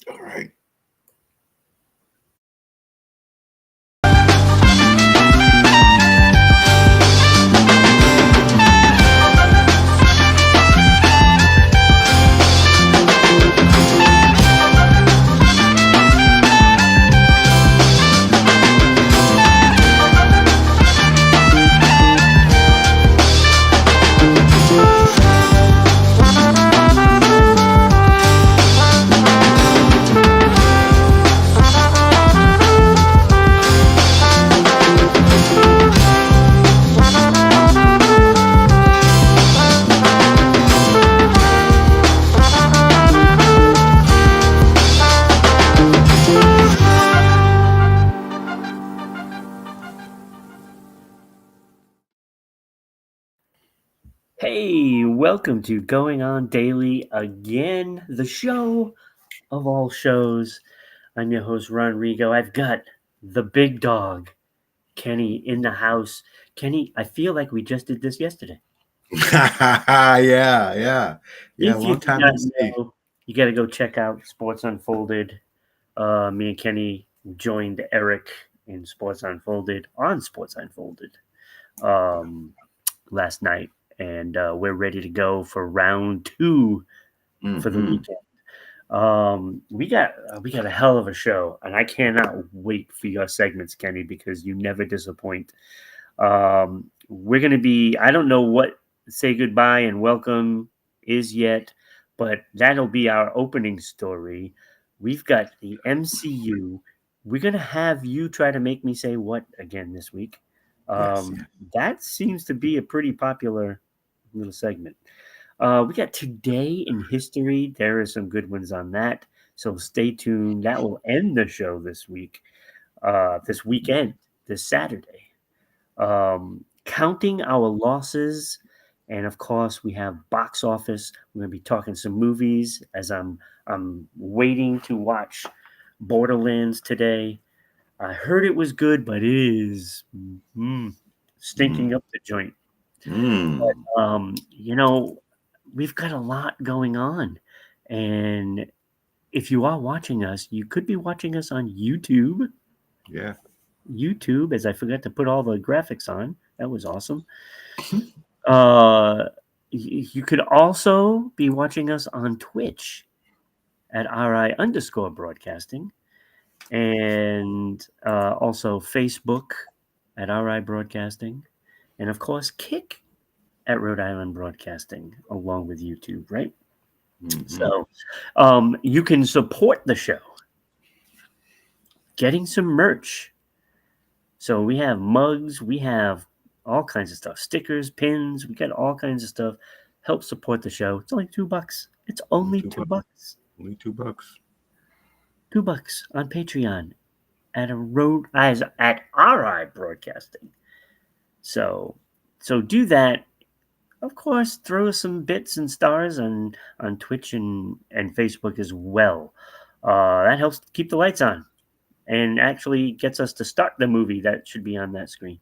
All right. Hey, welcome to Going On Daily again, the show of all shows. I'm your host, Ron Rigo. I've got the big dog, Kenny, in the house. Kenny, I feel like we just did this yesterday. Yeah. If you Long did time not no see. know, you got to go check out Sports Unfolded. Me and Kenny joined Eric in Sports Unfolded on Sports Unfolded um, last night, and we're ready to go for round two for the Mm-hmm. weekend. We got a hell of a show, and I cannot wait for your segments, Kenny, because you never disappoint. We're gonna be. I don't know what say goodbye and welcome is yet, but that'll be our opening story. We've got the MCU. We're gonna have you try to make me say what again this week. Yes, Um, that seems to be a pretty popular little segment. We got today in history. There are some good ones on that. So stay tuned. That will end the show this week, this weekend, this Saturday. Counting our losses. And of course, we have box office. We're going to be talking some movies as I'm waiting to watch Borderlands today. I heard it was good, but it is yeah. stinking up the joint. Mm. You know, we've got a lot going on. And if you are watching us, you could be watching us on YouTube. Yeah. YouTube, as I forgot to put all the graphics on. That was awesome. Uh, you could also be watching us on Twitch at RI underscore broadcasting and also Facebook at RI broadcasting. And of course, Kick at Rhode Island Broadcasting, along with YouTube, right? Mm-hmm. So you can support the show getting some merch. So we have mugs, we have all kinds of stuff, stickers, pins, we got all kinds of stuff. Help support the show. It's only $2. It's Only only two two bucks. bucks. Only $2. $2 on Patreon at a road as at RI Broadcasting. So do that. Of course, throw some bits and stars on Twitch and Facebook as well. That helps keep the lights on and actually gets us to start the movie that should be on that screen.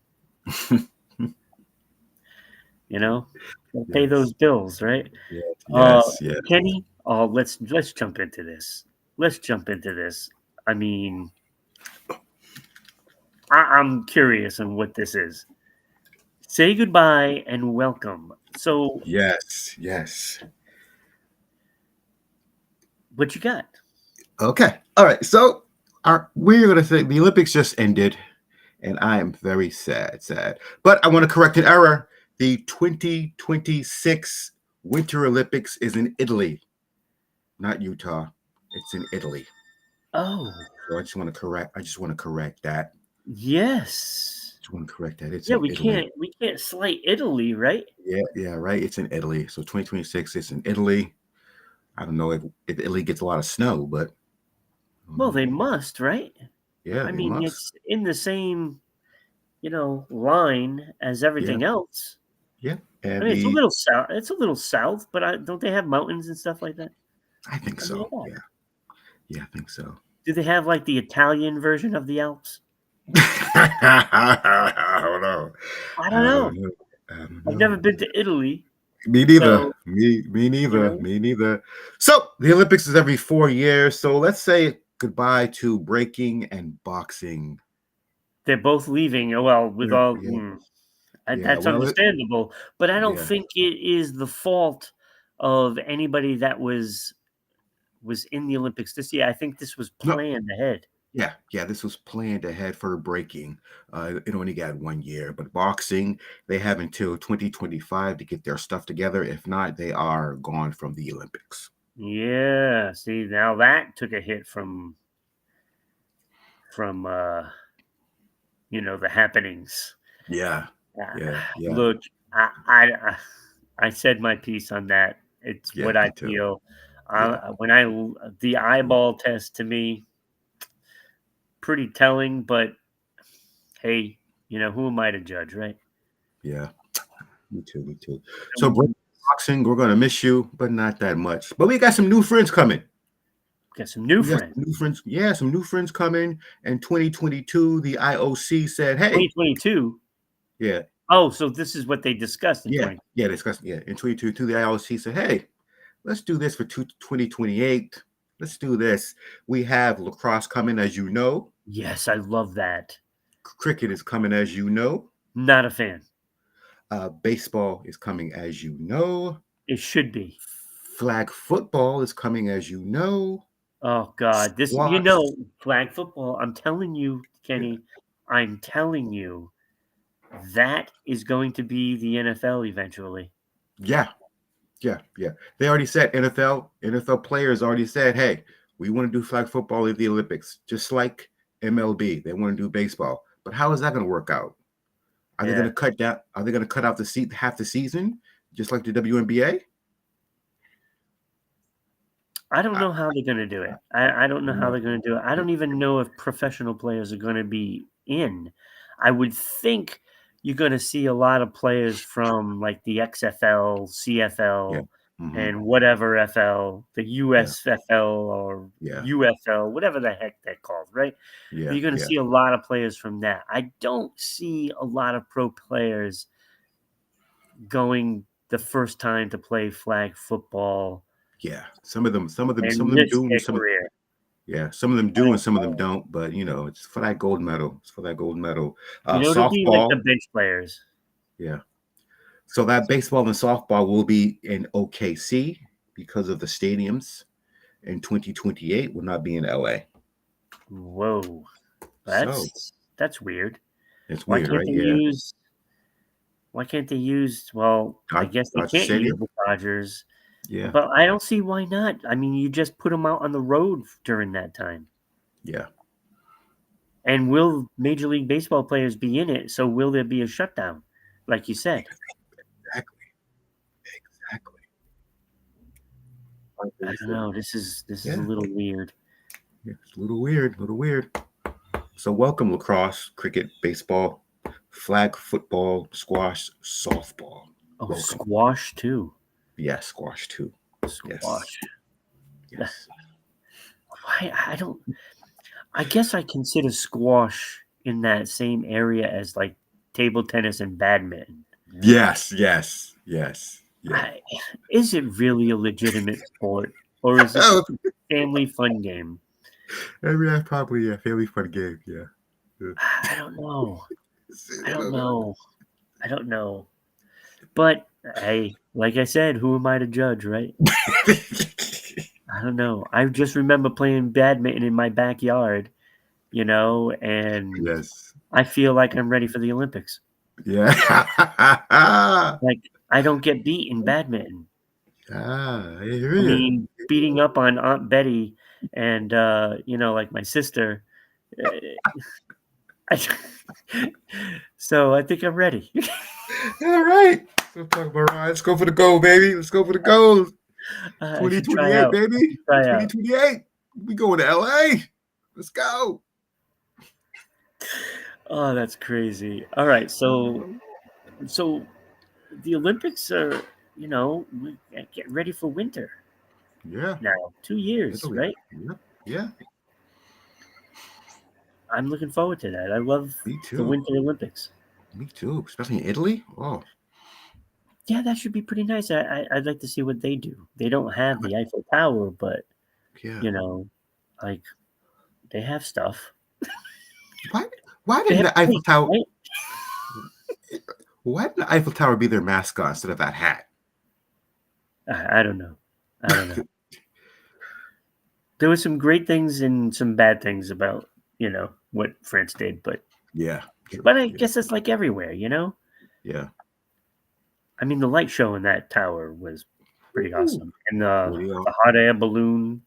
You know, gotta pay those Yes. bills, right? Yes. Uh, Yes. Yes. Kenny, let's jump into this. Let's jump into this. I mean, I'm curious on what this is. Say goodbye and welcome. So, Yes. Yes. what you got? Okay. All right. So we're gonna say the Olympics just ended, and I am very sad. But I want to correct an error. The 2026 Winter Olympics is in Italy, not Utah. It's in Italy. Oh, So I just want to correct that. yes. Just want to correct that. It's Yeah, in we Italy. can't slight Italy, right? Yeah, right. It's in Italy. So 2026 is in Italy. I don't know if Italy gets a lot of snow, but I don't Well, know. they must, right? Yeah, I they mean, must. it's in the same, line as Yeah, everything else. yeah. I And mean, it's a the little south. It's a little south, but don't they have mountains and stuff like that? I think I mean, so. Yeah, I think so. do they have like the Italian version of the Alps? I don't know. I I don't know. don't know. I don't I've never know. been to Italy. Me neither. So, Me you neither. know, Me neither. So the Olympics is every 4 years. So let's say goodbye to breaking and boxing. they're both leaving. Well, with Yeah, all yeah, yeah. that's Well, understandable, but I don't yeah. think it is the fault of anybody that was in the Olympics this year. I think this was No, planned ahead. yeah, yeah. This was planned ahead for breaking. It only got 1 year, but boxing they have until 2025 to get their stuff together. If not, they are gone from the Olympics. Yeah, see, now that took a hit from the happenings. Yeah, Uh, yeah, yeah, Look, I said my piece on that. It's yeah. what I Me too. feel. Yeah, The mm, eyeball test to me pretty telling, but hey, who am I to judge, right? yeah. Me too. Me too. So Um, boxing, we're gonna miss you, but not that much. But we got some new friends coming. Got some new We got friends. some new friends. Yeah, some new friends coming. In 2022, the IOC said, "Hey, 2022. yeah, Oh, so this is what they discussed in yeah, 20. yeah." Discuss. Yeah, in 2022, the IOC said, "Hey, let's do this for 2028. Let's do this. We have lacrosse coming, as you know. Yes, I love that. Cricket is coming, as you know. Not a fan. Baseball is coming, as you know. It should be. Flag football is coming, as you know. Oh God, this Squash, flag football. I'm telling you, yeah, Kenny. I'm telling you that is going to be the NFL eventually. yeah, yeah, yeah. They already said NFL players already said, hey, we want to do flag football at the Olympics, just like MLB. They want to do baseball. But how is that going to work out? Are they going Yeah, to cut down? Are they going to cut out the half the season, just like the WNBA? I don't I, know how they're going to do it. I don't know how no. they're going to do it. I don't even know if professional players are going to be in. I would think you're going to see a lot of players from like the XFL, Yeah. CFL, Hmm. and whatever FL, the Yeah. USFL or Yeah. UFL, whatever the heck they're called, right? Yeah. You're going to Yeah. see a lot of players from that. I don't see a lot of pro players going the first time to play flag football Yeah. Some of them and risk do, their and some, career. yeah, some of them I do, and don't some of them know. don't. But it's for that gold medal. It's for that gold medal. It'll be like the Softball, bench players. yeah. So that baseball and softball will be in OKC because of the stadiums. In 2028 will not be in LA. Whoa, So that's weird. it's Why weird, can't right? they Yeah. use? Why can't they use? Well, I guess they Dodger can't use Stadium. the Dodgers, Yeah. but I don't see why not. I mean, you just put them out on the road during that time. Yeah. And will Major League Baseball players be in it? So will there be a shutdown, like you said? Exactly. Exactly. I don't know. This is a Yeah. little weird. Yeah. It's a little weird. A little weird. So welcome lacrosse, cricket, baseball, flag football, squash, softball. Oh, Welcome. squash too. Yes, squash too. Yes. Squash. Yes. Why? I don't. I guess I consider squash in that same area as like table tennis and badminton. Yes. Yes. Yes. Yeah. I, is it really a legitimate sport, or is it Oh, just a family fun game? I mean, that's probably a fairly fun game. Yeah. Yeah. I don't know. I I don't don't know. know. I don't know. But hey, like I said, who am I to judge, right? I don't know. I just remember playing badminton in my backyard, and Yes. I feel like I'm ready for the Olympics. Yeah. Like I don't get beat in badminton. I hear I you. mean, beating up on Aunt Betty and like my sister. eh, so I think I'm ready. All right. Let's talk about Ryan. Let's go for the gold, baby. Let's go for the gold. I should try 2028, out. I baby. should try out. 2028. We going to LA. Let's go. Oh, that's crazy. All right, so the Olympics are, we get ready for winter Yeah. now. 2 years, Italy. right? Yeah. Yeah. I'm looking forward to that. I love Me the too. Winter Olympics. Me too. Especially in Italy. Oh. Yeah, that should be pretty nice. I'd like to see what they do. They don't have the Eiffel Tower, but Yeah. you know, like they have stuff. Why? Why They didn't have the Eiffel plates, Tower? right? Why didn't the Eiffel Tower be their mascot instead of that hat? I don't know. I don't know. There were some great things and some bad things about what France did, but Yeah. True. but I Yeah. guess it's like everywhere, you know. Yeah. I mean, the light show in that tower was pretty Ooh, awesome, and pretty the hot air balloon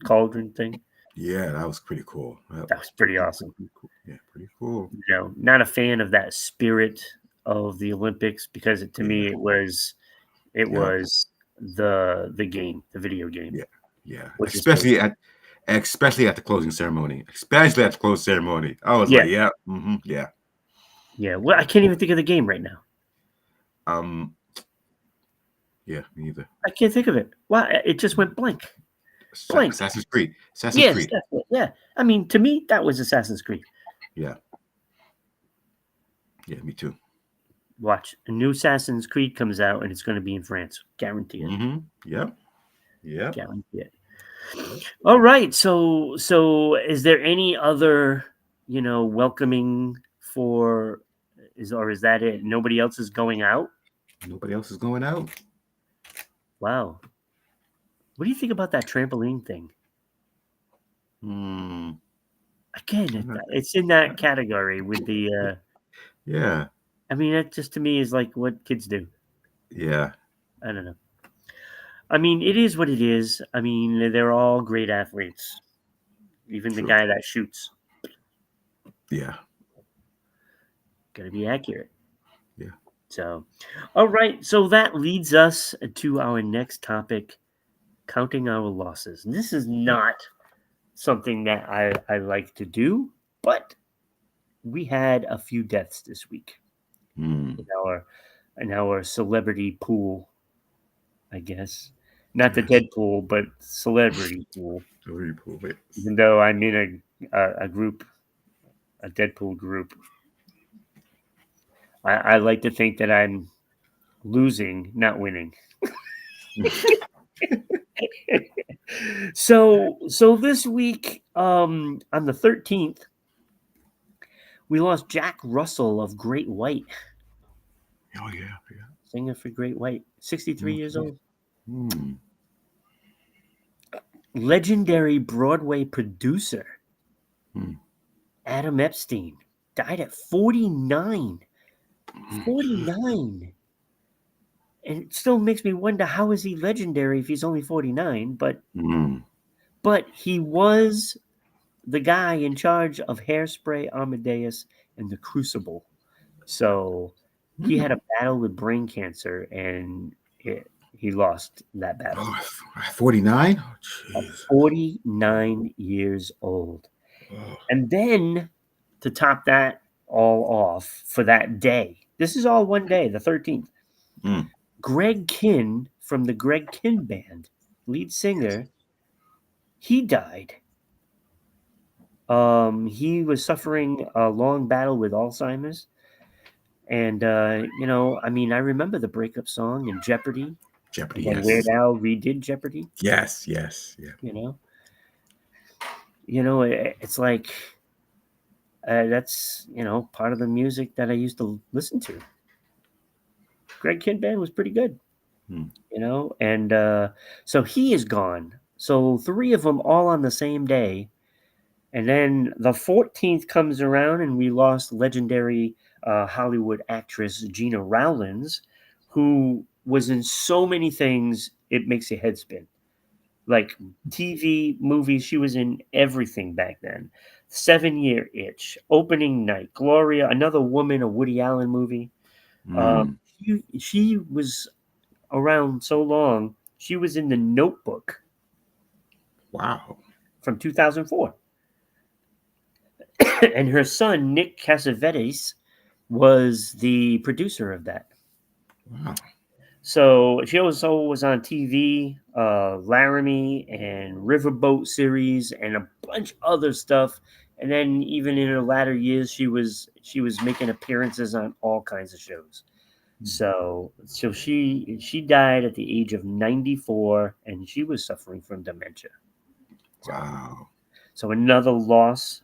cauldron thing, Yeah, that was pretty cool. That that was was pretty pretty, awesome. pretty cool. Yeah, pretty cool. Not a fan of that spirit of the Olympics because to Yeah. me it Yeah. was the game, the video game, Yeah. Yeah. which is supposed to. Especially at the closing ceremony. Especially at the closing ceremony. I was Yeah, like, yeah, yeah. yeah. Well, I can't even think of the game right now. Um, yeah, me either. I can't think of it. Wow, it just went blank. Blank. Assassin's Creed. Assassin's Yes, Creed. that's it. Yeah. I mean, to me, that was Assassin's Creed. Yeah. Yeah, me too. Watch, a new Assassin's Creed comes out, and it's going to be in France. Guarantee it. Yep. Yep. Guarantee it. All right. So is there any other, welcoming for is that it? Nobody else is going out? Nobody else is going out. Wow. What do you think about that trampoline thing? Hmm. Again, I'm not- it's in that category with the Yeah. I mean, that just to me is like what kids do. Yeah. I don't know. I mean, it is what it is. I mean, they're all great athletes. Even the True. guy that shoots. Yeah. Got to be accurate. Yeah. So, all right. So that leads us to our next topic, counting our losses. And this is not something that I like to do, but we had a few deaths this week Hmm. in our celebrity pool, I guess. Not the Yes. Deadpool, but celebrity pool. Very cool. Yes. Even though I'm in a group, a Deadpool group, I like to think that I'm losing, not winning. So this week, on the 13th, we lost Jack Russell of Great White, Oh yeah. Yeah. singer for Great White, 63 years Mhm. old. Hmm. Legendary Broadway producer Hmm. Adam Epstein died at 49. 49. And it still makes me wonder, how is he legendary if he's only 49? Hmm. But he was the guy in charge of Hairspray, Amadeus, and The Crucible. So he had a battle with brain cancer, and he lost that battle. Oh, 49? Oh, At jeez. 49 years old. Oh. And then to top that all off for that day, this is all one day, the 13th, Mm. Greg Kihn from the Greg Kihn Band, lead singer, he died. He was suffering a long battle with Alzheimer's. And, I mean, I remember the breakup song in Jeopardy Jeopardy, when Weird yes. Al redid Jeopardy, Yes, yes, yeah. you know? It's like that's, part of the music that I used to listen to. Greg Kihn Band was pretty good, Hmm. and so he is gone. So three of them all on the same day. And then the 14th comes around, and we lost legendary Hollywood actress Gina Rowlands, who was in so many things, it makes your head spin. Like TV, movies, she was in everything back then. 7 Year Itch, Opening Night, Gloria, Another Woman, a Woody Allen movie. Mm. She was around so long. She was in The Notebook Wow. from 2004. And her son, Nick Cassavetes, was the producer of that. Wow. So she also was on TV, Laramie and Riverboat series, and a bunch of other stuff. And then even in her latter years, she was making appearances on all kinds of shows. So she died at the age of 94, and she was suffering from dementia. Wow. So another loss.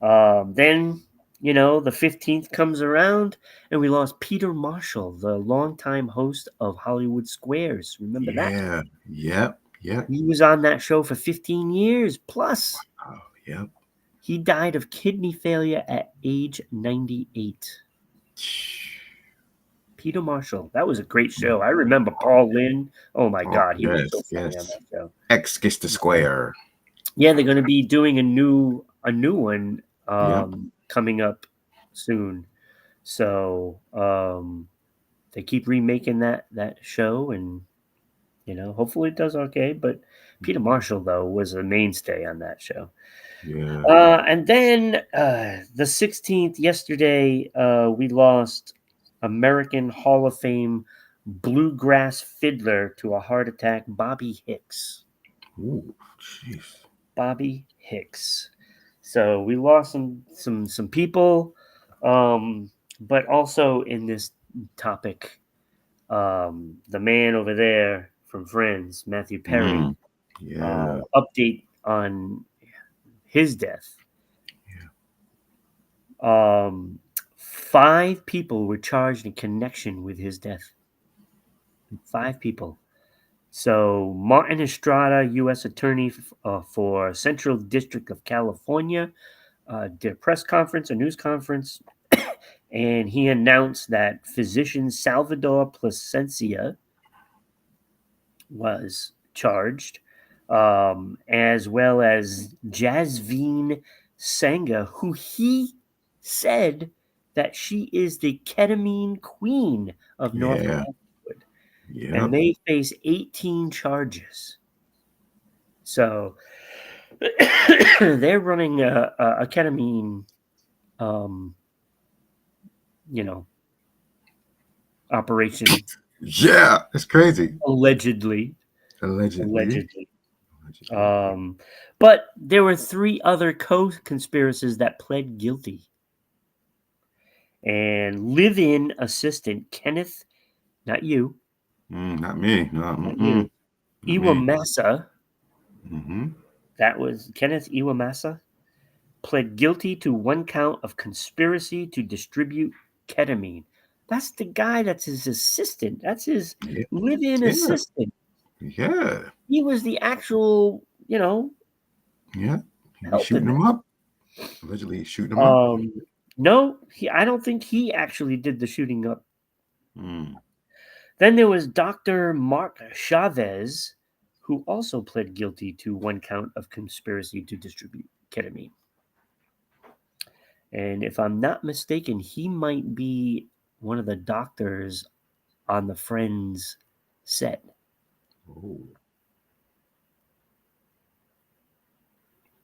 Then the 15th comes around, and we lost Peter Marshall, the longtime host of Hollywood Squares. Remember that? Yeah. Yep. Yep. He was on that show for 15 years plus. Oh, yep. He died of kidney failure at age 98. Peter Marshall. That was a great show. I remember Paul Lynn. Oh my Oh, God, he was so yes. funny on Yes. that show. X gets the square. Yeah, they're going to be doing a new one Yep. coming up soon. So they keep remaking that show, and hopefully it does okay. But Peter Marshall though was a mainstay on that show. Yeah. And then the 16th, yesterday, we lost American Hall of Fame bluegrass fiddler to a heart attack, Bobby Hicks. Ooh, jeez. Bobby Hicks. So we lost some people, but also in this topic, the man over there from Friends, Matthew Perry, Mm. Yeah. update on his death. Yeah. 5 people were charged in connection with his death. 5 people. So Martin Estrada, U.S. Attorney for Central District of California, did a press conference, a news conference, and he announced that physician Salvador Plasencia was charged, as well as Jasveen Sangha, who he said that she is the ketamine queen of North Yeah. Hollywood, and Yep. they face 18 charges. So they're running a ketamine, um, you know, operation Yeah. It's crazy. allegedly. Allegedly. Allegedly. Allegedly. Um, but there were 3 other co-conspirators that pled guilty. And live-in assistant Kenneth, not you, Not me. No. not Mm-mm. you, Not me. Iwamasa, Mm-hmm. that was Kenneth Iwamasa, pled guilty to 1 count of conspiracy to distribute ketamine. That's the guy that's his assistant. That's his Yeah. live-in Yeah. assistant. Yeah. He was the actual, Yeah. He be shooting helping them them. up. Allegedly he's shooting them up. No, I don't think he actually did the shooting up. Mm. Then there was Dr. Mark Chavez, who also pled guilty to 1 count of conspiracy to distribute ketamine. And if I'm not mistaken, he might be one of the doctors on the Friends set. Oh.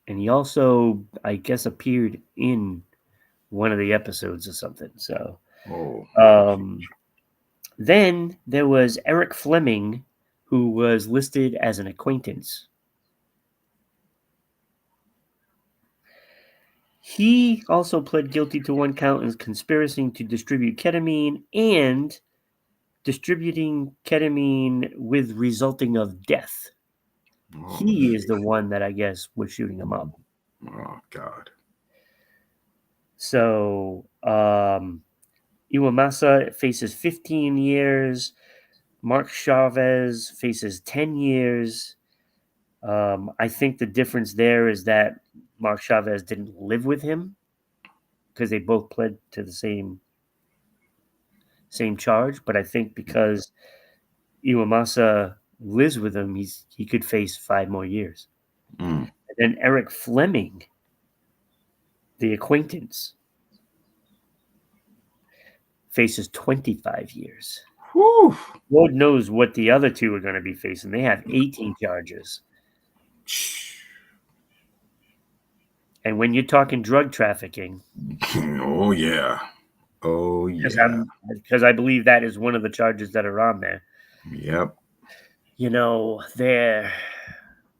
And he also, I guess, appeared in one of the episodes or something. So Oh. then there was Eric Fleming, who was listed as an acquaintance. He also pled guilty to 1 count of conspiracy to distribute ketamine and distributing ketamine with resulting of death. Oh. He is the one that I guess was shooting him up. Oh God. So Iwamasa faces 15 years. Mark Chavez faces 10 years. I think the difference there is that Mark Chavez didn't live with him because they both pled to the same charge. But I think because Iwamasa lives with him, he could face 5 more years. Mm. And then Eric Fleming, the acquaintance, faces 25 years. Whew. Lord knows what the other 2 are going to be facing. They have 18 charges. And when you're talking drug trafficking, Oh yeah. Oh yeah. because I believe that is one of the charges that are on there. Yep. They're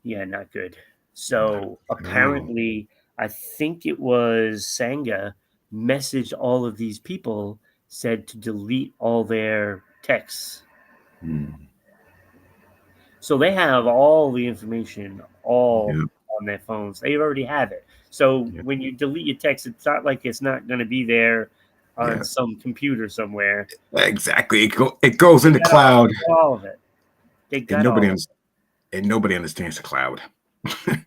not good. So No. apparently, I think it was Sangha messaged all of these people said to delete all their texts. Mm. So they have all the information all Yep. on their phones. They already have it. So Yep. when you delete your text, it's not like it's not going to be there on Yeah. some computer somewhere. Exactly. It goes in They the got all, cloud, they got all of it. They and got all of it. nobody understands the cloud.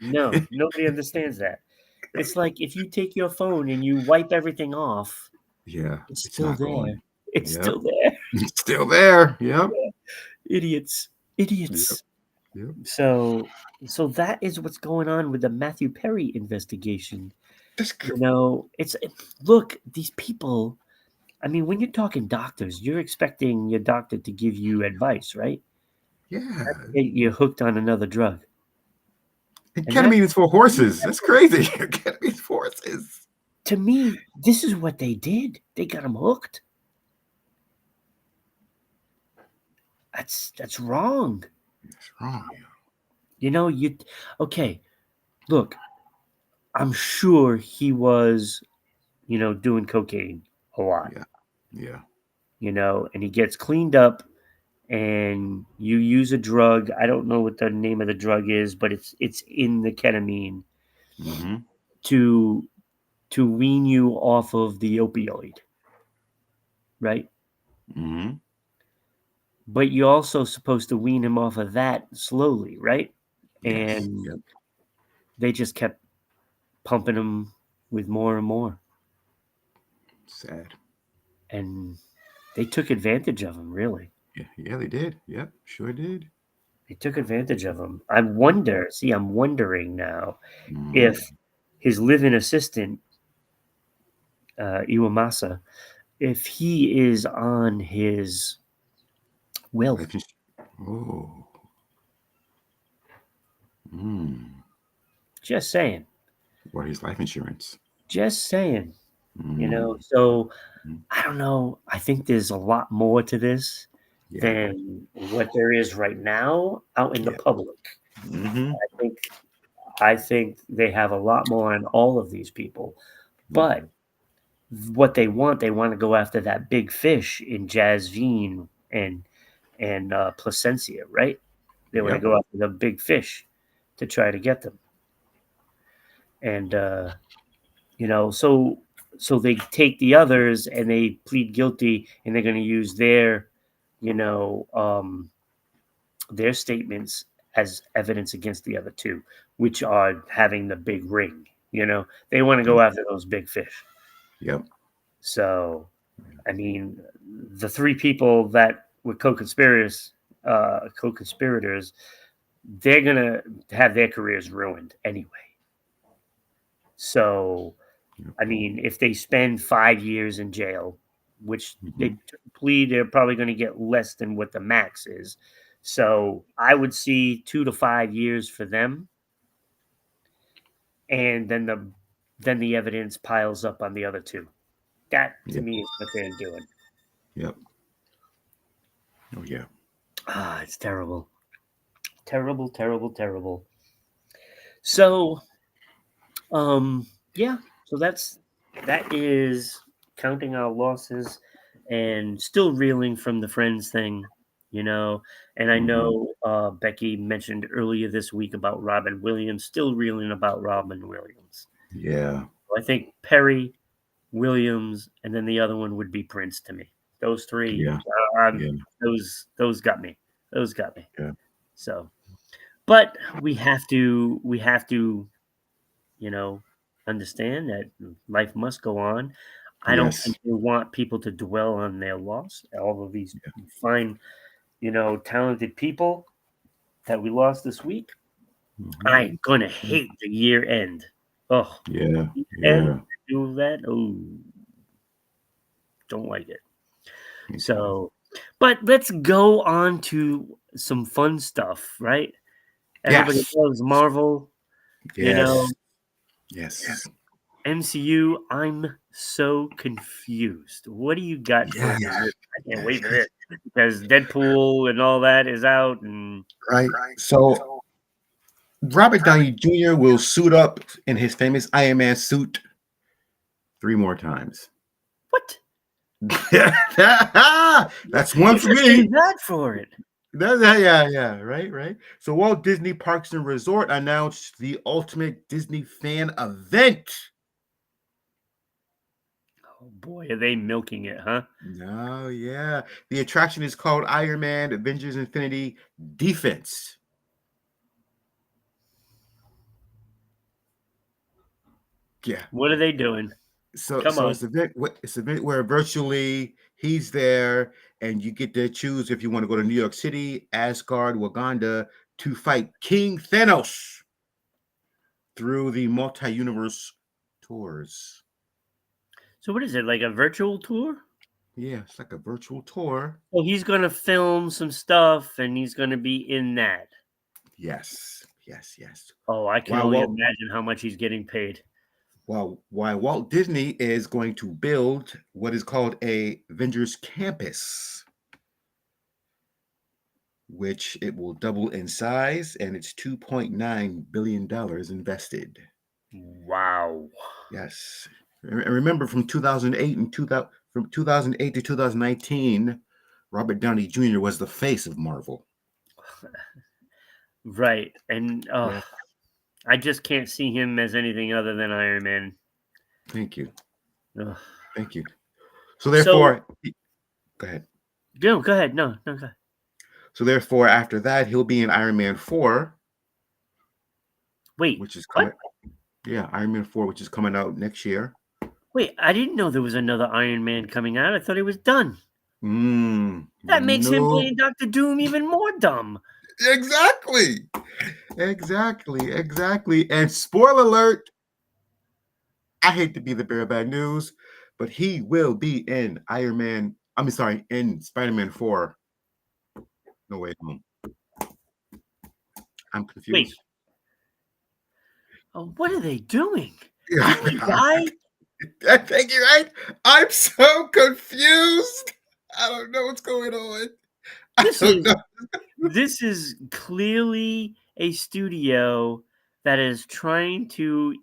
No, nobody understands that. It's like if you take your phone and you wipe everything off, Yeah, it's it's still not there. going. It's Yep. still there. It's still there. Yep. Idiots. Yep. Idiots. Yep. So so that is what's going on with the Matthew Perry investigation. That's You good. know, look, these people, I mean, when you're talking doctors, you're expecting your doctor to give you advice, right? Yeah. You're hooked on another drug. And And that ketamine is for horses. That's crazy. Ketamine is for horses. to me, this is what they did. They got him hooked. That's wrong. That's wrong. You know, you okay, look, I'm sure he was, doing cocaine a lot, Yeah. Yeah. and he gets cleaned up and you use a drug. I don't know what the name of the drug is, but it's in the ketamine Mm-hmm. to wean you off of the opioid, right? Mm-hmm. But you're also supposed to wean him off of that slowly, right? Yes. And Yep. they just kept pumping him with more and more. Sad. And they took advantage of him, really. Yeah. Yeah, they did. Yep. Sure did. They took advantage of him. I'm wondering now Mm. if his live-in assistant, Iwamasa, if he is on his will. Life ins- Oh. Mm. Just saying. What is life insurance? Just saying. Mm. So Mm. I don't know. I think there's a lot more to this Yeah. than what there is right now out in the Yeah. public. Mm-hmm. I think I think they have a lot more on all of these people. Mm-hmm. But what they want to go after that big fish in Jasvine and Placencia, right? They want to Yep. go after the big fish to try to get them. And so they take the others and they plead guilty, and they're going to use you know um their statements as evidence against the other two, which are having the big ring. They want to go after those big fish. Yep. So I mean, the three people that were co-conspirators, they're gonna have their careers ruined anyway. So Yep. I mean, if they spend 5 years in jail, which they Mm-hmm. plead, they're probably going to get less than what the max is. So I would see 2 to 5 years for them, and then the evidence piles up on the other two. That to Yep. me is what they're doing. Yep. Oh yeah. It's terrible, terrible, terrible, terrible. So yeah, so that is counting our losses and still reeling from the friends thing, you know. And I Mm-hmm. know Becky mentioned earlier this week about Robin Williams, still reeling about Robin Williams. Yeah. I think Perry, Williams, and then the other one would be Prince to me. Those three, Yeah. Yeah. those got me. Those got me. Yeah. So, but we have to you know, understand that life must go on. I don't Yes. think they want people to dwell on their loss. All of these Yeah. fine, talented people that we lost this week. Mm-hmm. I'm gonna hate the year end. Oh, Yeah. end Yeah. do that. Oh, don't like it. Okay. So, but let's go on to some fun stuff, right? Everybody Yes. loves Marvel, you know. Yes. Yes. MCU, I'm so confused. What do you got for Yes. me? I can't Yes. wait for this because Deadpool and all that is out. And Right. So Robert Downey Jr. will suit up in his famous Iron Man suit 3 more times. what? That's one You for just say me. that for it. Yeah, right. So Walt Disney Parks and Resort announced the Ultimate Disney Fan Event. Oh boy, are they milking it, huh? No, yeah. The attraction is called Iron Man Avengers Infinity Defense. Yeah. What are they doing? So Come so on. it's an event where virtually he's there and you get to choose if you want to go to New York City, Asgard, Wakanda to fight King Thanos through the multi-universe tours. So what is it, like a virtual tour? Yeah, it's like a virtual tour. Well, he's gonna film some stuff and he's gonna be in that. Yes. Oh, I can While only Walt imagine how much he's getting paid. while Walt Disney is going to build what is called a Avengers Campus, which it will double in size, and it's $2.9 billion invested. Wow. Yes, and remember from 2008 and 2000 from 2008 to 2019, Robert Downey Jr. was the face of Marvel. Right. And Yeah, I just can't see him as anything other than Iron Man. thank you, Ugh. thank you. So So therefore, go ahead. no, go ahead. No, go ahead. So therefore, after that, he'll be in Iron Man 4, Wait, which is what? coming. Yeah, Iron Man 4, which is coming out next year. Wait, I didn't know there was another Iron Man coming out. I thought he was done. That makes him No, playing Doctor Doom even more dumb. exactly. And spoiler alert, I hate to be the bearer of bad news, but he will be in Iron Man. I mean, sorry, in Spider-Man 4. No Way Home. I'm Wait, confused. what are they doing? Yeah, Didn't he die? I think you're right. I'm so confused. I don't know what's going on. I This don't is know. this is clearly a studio that is trying to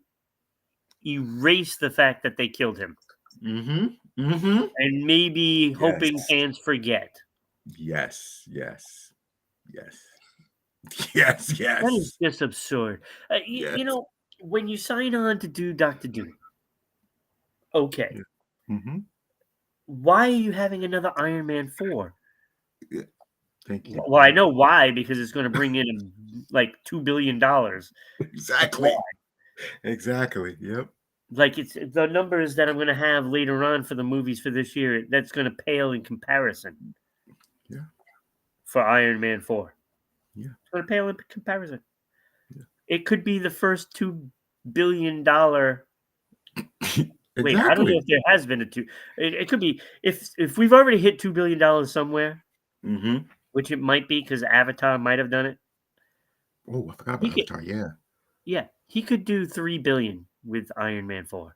erase the fact that they killed him Mm-hmm. Mm-hmm. and maybe hoping Yes. fans forget. Yes. That is Yes. just absurd. Yes. When you sign on to do Doctor Doom, okay, Yeah. Mm-hmm. why are you having another Iron Man 4? Yeah. Thank you. Well, I Yep. know why, because it's going to bring in like $2 billion. That's why. Exactly. Exactly. Yep. Like it's the numbers that I'm going to have later on for the movies for this year. That's going to pale in comparison Yeah. for Iron Man 4. Yeah. It's going to pale in comparison. Yeah. It could be the first $2 billion. Wait, I don't know Exactly. if there has been a two. It could be if we've already hit $2 billion somewhere, Mm-hmm. which it might be because Avatar might have done it. Oh, I forgot He about could, Avatar. Yeah. yeah, he could do 3 billion with Iron Man 4,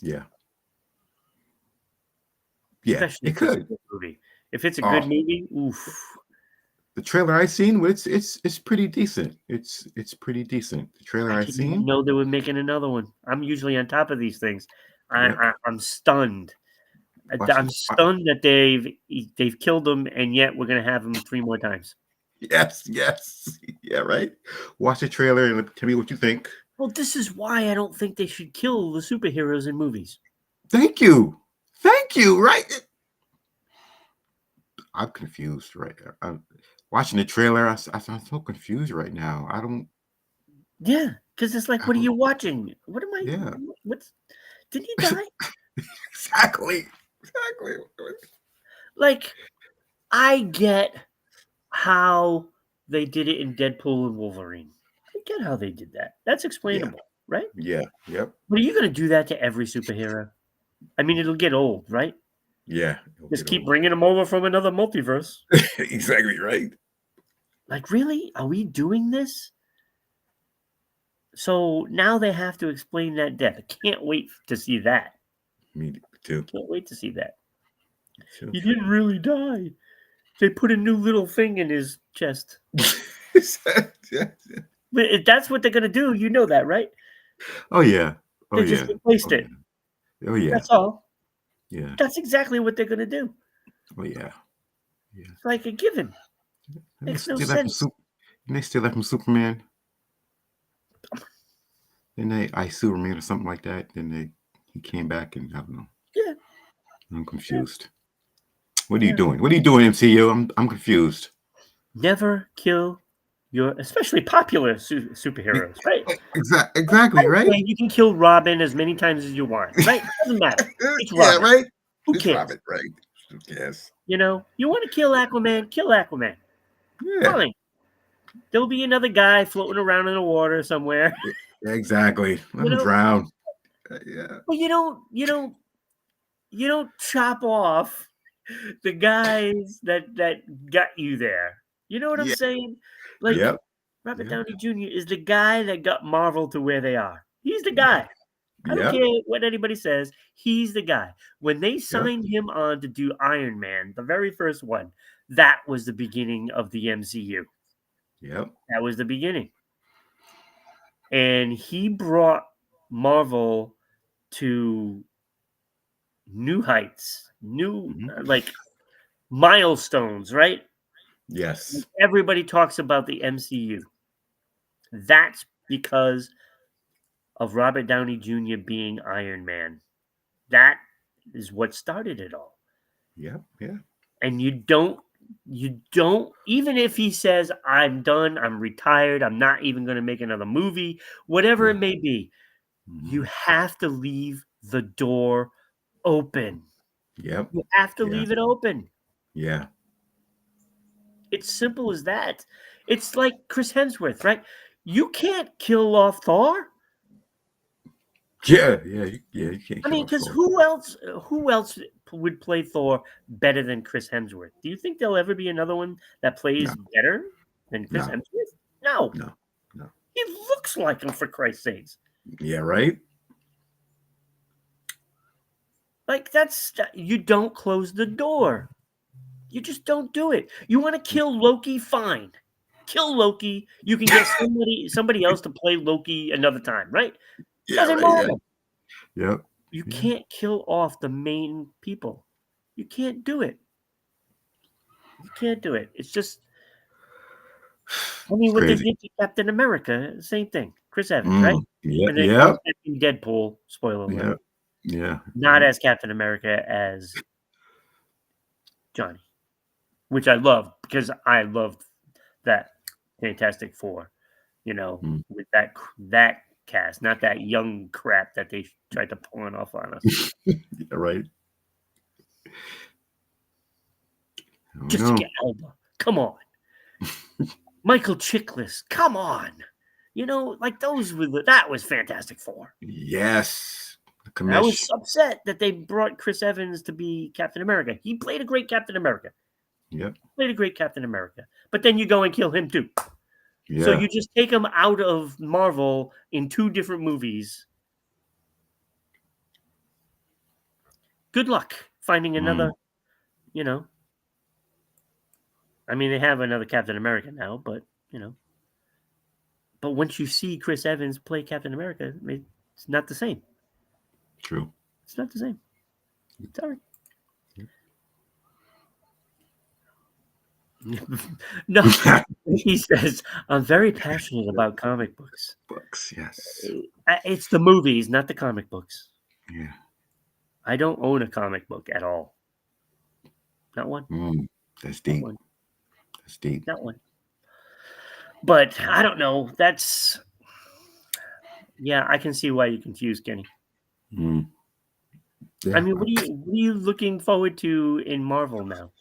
Yeah. Yeah. especially It if it's a could. good movie. If it's a good Oh, movie, oof. the trailer I seen, it's pretty decent. It's pretty decent. The trailer I I didn't even seen. know they were making another one. I'm usually on top of these things. Yep. I'm stunned. Watch I'm it. stunned that they've killed him, and yet we're gonna have him 3 more times. Yes. Yeah, right. Watch the trailer and tell me what you think. Well, this is why I don't think they should kill the superheroes in movies. Thank you. Thank you. Right. I'm confused right now. I'm watching the trailer. I'm so confused right now. Yeah, because it's like, I what are don't, you watching? What am I? yeah. What's? Did he die? Exactly. Exactly. Like, I get how they did it in Deadpool and Wolverine. I get how they did that. That's Yeah. explainable, right? Yeah. Yep. But are you going to do that to every superhero? I mean, it'll get old, right? Yeah. It'll Just get keep old. bringing them over from another multiverse. Exactly right. Like, really? Are we doing this? So now they have to explain that death. I can't wait to see that. Me too. Can't wait to see that. Me too. He didn't really die. They put a new little thing in his chest. Yeah. But if that's what they're gonna do, you know that, right? Oh yeah. Oh They just yeah. replaced Oh it. yeah. Oh yeah. That's all. Yeah. That's exactly what they're going to do. Oh yeah. Yeah. It's like a given. And Makes no sense. They steal that from Superman. Then I Superman or something like that. Then he came back and I don't know. Yeah. I'm Yeah. confused. What are you Yeah. doing? What are you doing, MCU? I'm confused. Never kill your, especially popular superheroes, right? Exactly, right? Okay, you can kill Robin as many times as you want, right? Doesn't matter. It's Yeah, Robin. right? Who It's cares? Robin, right? Who cares? You know, you want to kill Aquaman? Kill Aquaman. Yeah. Fine. There'll be another guy floating around in the water somewhere. Exactly. Let You him know, drown. Yeah. but you don't chop off the guys that got you there. You know what I'm Yeah. saying? Like Yep. Robert Yep. Downey Jr. is the guy that got Marvel to where they are. He's the guy. I don't Yep. care what anybody says. He's the guy. When they Yep. signed him on to do Iron Man, the very first one, that was the beginning of the MCU. Yep. That was the beginning. And he brought Marvel to new heights, new Mhm. like milestones, right? Yes. Everybody talks about the MCU. That's because of Robert Downey Jr. being Iron Man. That is what started it all. Yep. Yeah. And you don't, even if he says I'm done, I'm retired, I'm not even going to make another movie, whatever Yeah. it may be, you Mhm. have to leave the door open. Yep. You have to Yeah. leave it open. Yeah. It's simple as that. It's like Chris Hemsworth, right? You can't kill off Thor. Yeah. Yeah. You can't I kill mean, a because soul. who else would play Thor better than Chris Hemsworth? Do you think there'll ever be another one that No. plays better than Chris No. Hemsworth? No. No. No. He looks like him, for Christ's sakes. Yeah. Right. Like you don't close the door. You just don't do it. You want to kill Loki? Fine. Kill Loki. You can get somebody else to play Loki another time, right? Yeah. Doesn't Right. Yeah. matter. Yep. You Yeah. can't kill off the main people. You can't do it. You can't do it. It's just, I mean, It's what they crazy. did to Captain America, same thing. Chris Evans, right? Mm. Yeah. And then, of course, Yep. in Deadpool, spoiler alert, Yep. Yeah. not as Captain America as Johnny, which I love because I loved that Fantastic Four, Mm. with that cast, not that young crap that they tried to pawn off on us. Yeah, right. I don't know. Jessica Alba, come on. Michael Chiklis, come on. Like that was Fantastic Four. Yes. The I was commish. upset that they brought Chris Evans to be Captain America. He played a great Captain America. Yep. Played a great Captain America. But then you go and kill him too. So Yeah. you just take him out of Marvel in 2 different movies. Good luck finding another, Mm. you know. I mean, they have another Captain America now, but, But once you see Chris Evans play Captain America, it's not the same. True. It's not the same. Sorry. No, he says, I'm very passionate about comic books. Books. Yes. It's the movies, not the comic books. Yeah. I don't own a comic book at all. Not one. Mm. That's Not deep. one. That's deep. Not one. But I don't know. Yeah, I can see why you're confused, Kenny. Mm. I Yeah. mean, what are you looking forward to in Marvel now?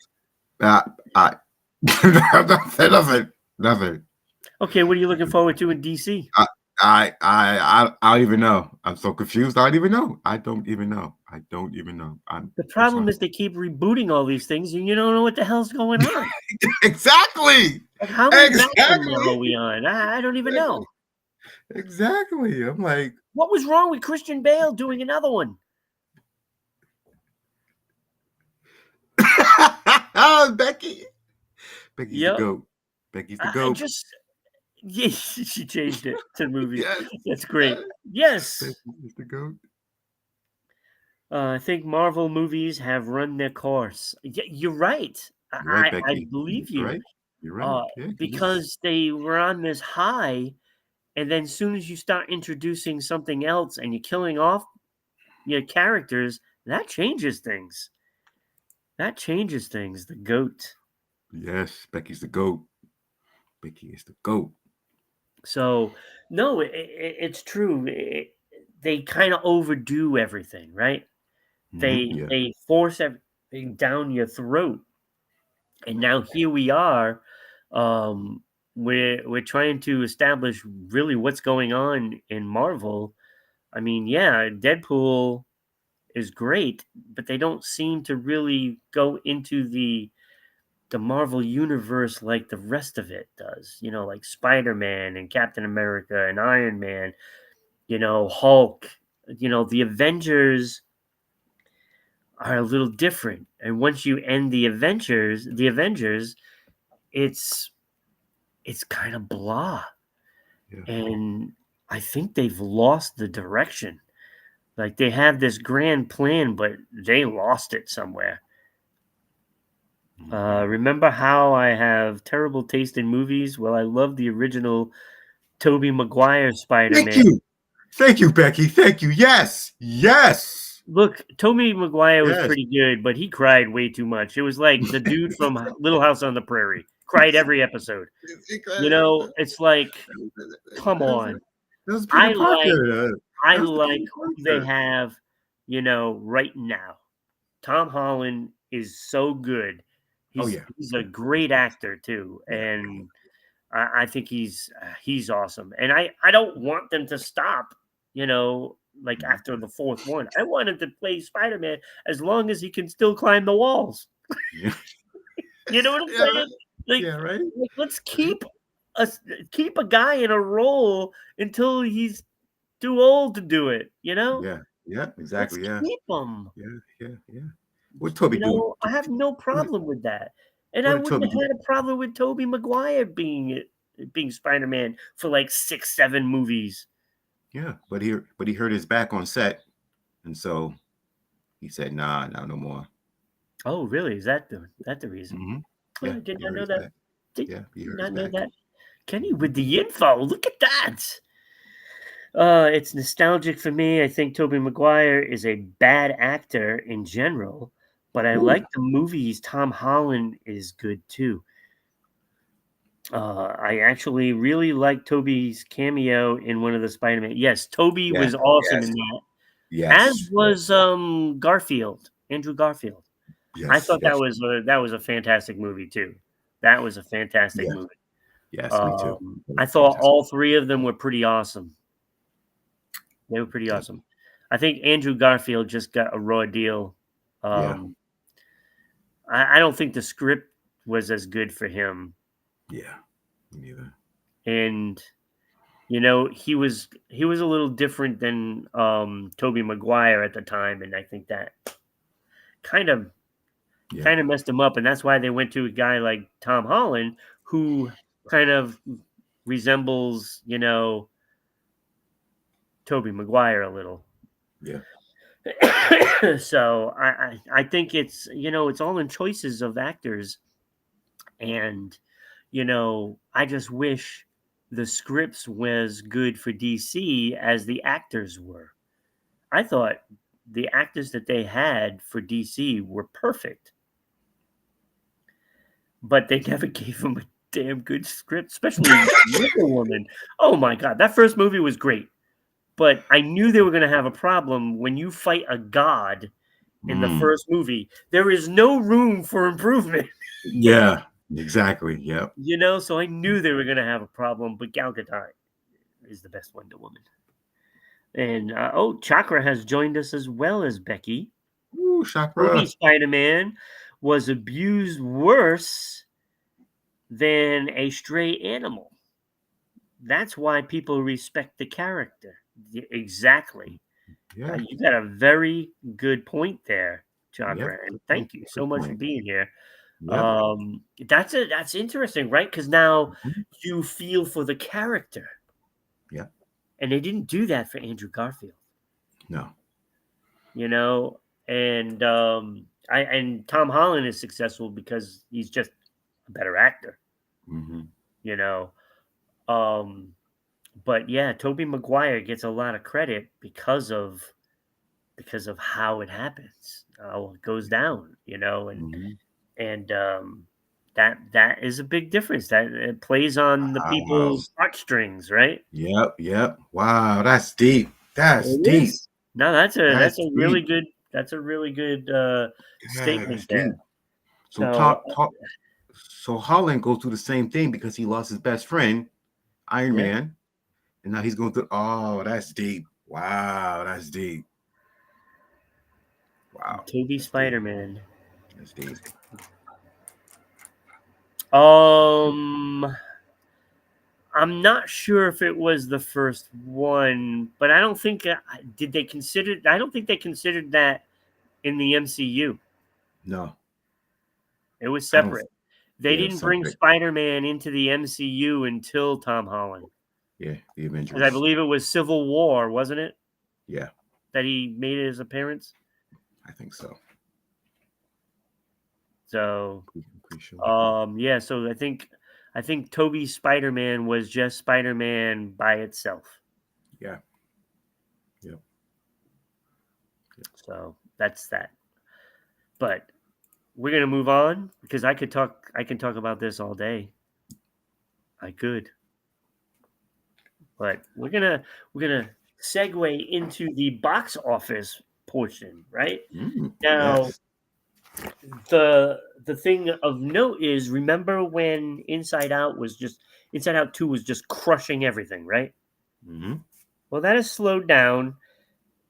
I nothing. Okay, what are you looking forward to in DC? I don't even know. I'm so confused. I don't even know. I don't even know. The problem is they keep rebooting all these things, and you don't know what the hell's going on. Exactly. Like, how many Batman now are we on? I don't even know. Exactly. I'm like, What was wrong with Christian Bale doing another one? Becky. Becky's the Yep. goat. Becky's the I goat. just, yeah, she changed it to movies. Yes. That's great. Yes. Becky's the goat. I think Marvel movies have run their course. You're right. You're right, I Becky. believe You're you. right. You're right. Uh, Yeah, because they were on this high, and then as soon as you start introducing something else and you're killing off your characters, that changes things. That changes things. The goat. yes, Becky's the goat. Becky is the goat. So no, it's true. They kind of overdo everything, right? Yeah. They force everything down your throat, and now here we are. Um, we're trying to establish really what's going on in Marvel. I mean, yeah, Deadpool is great, but they don't seem to really go into the Marvel universe like the rest of it does. You know, like Spider-Man and Captain America and Iron Man, you know, Hulk, you know, the Avengers are a little different. And once you end the Avengers, it's it's kind of blah. Yeah. And I think they've lost the direction. Like they have this grand plan, but they lost it somewhere. Mhm. Remember how I have terrible taste in movies? Well, I love the original Tobey Maguire Thank Spider-Man. you. Thank you, Becky. Thank you. Yes. Yes. Look, Tobey Maguire was Yes. pretty good, but he cried way too much. It was like the dude from Little House on the Prairie cried every episode. You know, it's like, come on. That was Peter I like Parker. I That was the like Peter who they Parker. have, you know, right now. Tom Holland is so good. Oh He's yeah. he's a Yeah. great actor too, Yeah. and I think he's awesome. And I don't want them to stop. You know, like Mhm. after the fourth one, I want him to play Spider Man as long as he can still climb the walls. Yeah. You know what I'm Yeah. Right. saying? Like, Yeah. Right. let's Right. keep a guy in a role until he's too old to do it. You know, Yeah. Yeah. let's Exactly. Yeah. keep him. Yeah. Yeah. Yeah. What Toby You do? know, I have no What, problem with that, and what I did wouldn't Toby have do? had a problem with Tobey Maguire being Spider Man for like 6, 7 movies. Yeah. But he hurt his back on set, and so he said, "Nah, nah, no more." Oh, really? Is that the reason? Hmm. Oh, Yeah. I did He not hurt know his that. back. Did Yeah. He hurt his not know back. that. Kenny Hmm. with the info. Look at that. It's nostalgic for me. I think Tobey Maguire is a bad actor in general, but I Ooh. like the movies. Tom Holland is good too. I actually really like Toby's cameo in one of the Spider-Man. Yes, Toby Yeah. was awesome Yes. in that, as Yes. Yes. was Garfield, Andrew Garfield. I Yes. thought Yes. that was a fantastic movie too. That was a fantastic Yes. movie. Yes. Me too. That I was thought fantastic. all three of them were pretty awesome. They were pretty Yeah. awesome. I think Andrew Garfield just got a raw deal. Yeah. Um, I don't think the script was as good for him, Yeah. Me neither. and you know he was a little different than Toby Maguire at the time, and I think that kind of Yeah. kind of messed him up, and that's why they went to a guy like Tom Holland, who kind of resembles, you know, Toby Maguire a little. Yeah. So I think it's, you know, it's all in choices of actors, and you know I just wish the scripts was good for DC as the actors were. I thought the actors that they had for DC were perfect, but they never gave them a damn good script, especially Wonder Woman. Oh my god, that first movie was great, but I knew they were going to have a problem when you fight a god in the Mm. first movie. There is no room for improvement, Yeah. Exactly. Yep. you know. So I knew they were going to have a problem. But Gal Gadot is the best Wonder Woman. And oh, Chakra has joined us as well as Becky. Ooh, Toby Chakra. Spider Man was abused worse than a stray animal. That's why people respect the character. Exactly. Yeah. You got a very good point there, Yep. Chakra, and Good point. thank you so Good much for point. being here. Yep. That's interesting, right? Because now Mhm. you feel for the character, Yep. and they didn't do that for Andrew Garfield. No. you know, and Tom Holland is successful because he's just a better actor, Mm-hmm. you know. Um, but yeah, Toby Maguire gets a lot of credit because of how it happens, how it goes down, you know, Mm-hmm. and that is a big difference. That it plays on the Wow. people's heartstrings, right? Yep. Yep. Wow. That's deep. That's It deep. is. No, that's That's a really deep. good That's statement there. deep. So So so Holland goes through the same thing because he lost his best friend, Iron yeah, Man, and now he's going through. Oh, that's deep. Wow. That's deep. Wow. Toby That's deep. Spider Man. That's deep. Um, I'm not sure if it was the first one, but I don't think did they consider. I don't think they considered that in the MCU. No, It was I don't. separate. They Yeah, it was didn't bring separate. Spider-Man into the MCU until Tom Holland. Yeah, the Because I Avengers. believe it was Civil War, wasn't it? Yeah, That he made his appearance. I think so. So, Pretty sure. yeah. So I think Toby's Spider-Man was just Spider-Man by itself. Yeah. Yep. So that's that. But we're gonna move on because I could talk. I can talk about this all day. I could, but we're gonna segue into the box office portion, right? Now, Yes. the thing of note is, remember when Inside Out 2 was just crushing everything, right? Mm-hmm. Well, that has slowed down,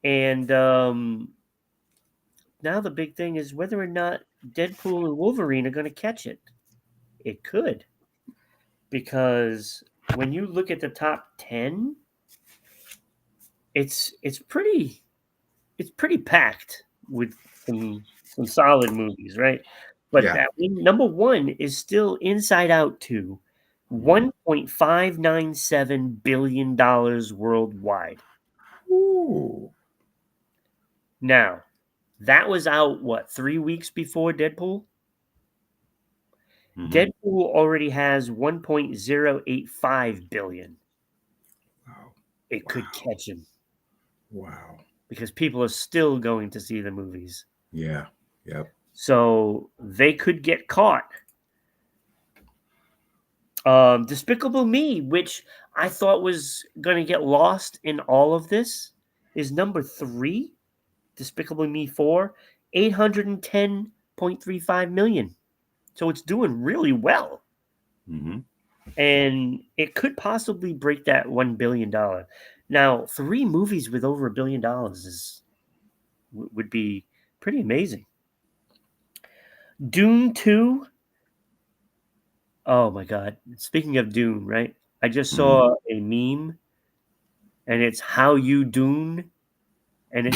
and now the big thing is whether or not Deadpool and Wolverine are going to catch it. It could, because when you look at the top 10, it's pretty packed with some solid movies, right? But Yeah. that number one is still Inside Out 2, Mm-hmm. $1.597 billion worldwide. Ooh. Now, that was out what, 3 weeks before Deadpool? Mm-hmm. Deadpool already has 1.085 billion. Wow. It could Wow. catch him Wow. because people are still going to see the movies. Yeah. Yep. So they could get caught. Despicable Me, which I thought was going to get lost in all of this, is number 3. Despicable Me 4, 810.35 million. So it's doing really well. Mm-hmm. And it could possibly break that $1 billion. Now, 3 movies with over $1 billion would be pretty amazing. Dune 2. Oh my God. Speaking of Dune, right? I just Mm-hmm. saw a meme and it's How You Dune, and it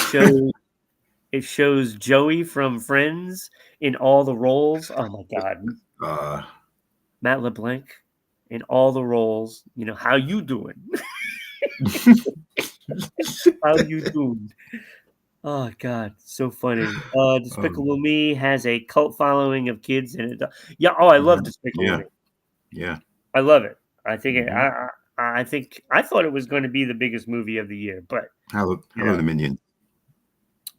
shows Joey from Friends in all the roles. Oh my God, uh. Matt LeBlanc in all the roles. You know, how you doing? How you doing? Oh God, so funny. Despicable um, Me has a cult following of kids in it. Yeah. Oh, I love mhm. Despicable Yeah. Me. Yeah. I love it. I think Mm-hmm. I think I thought it was going to be the biggest movie of the year, but I you love know, the Minions.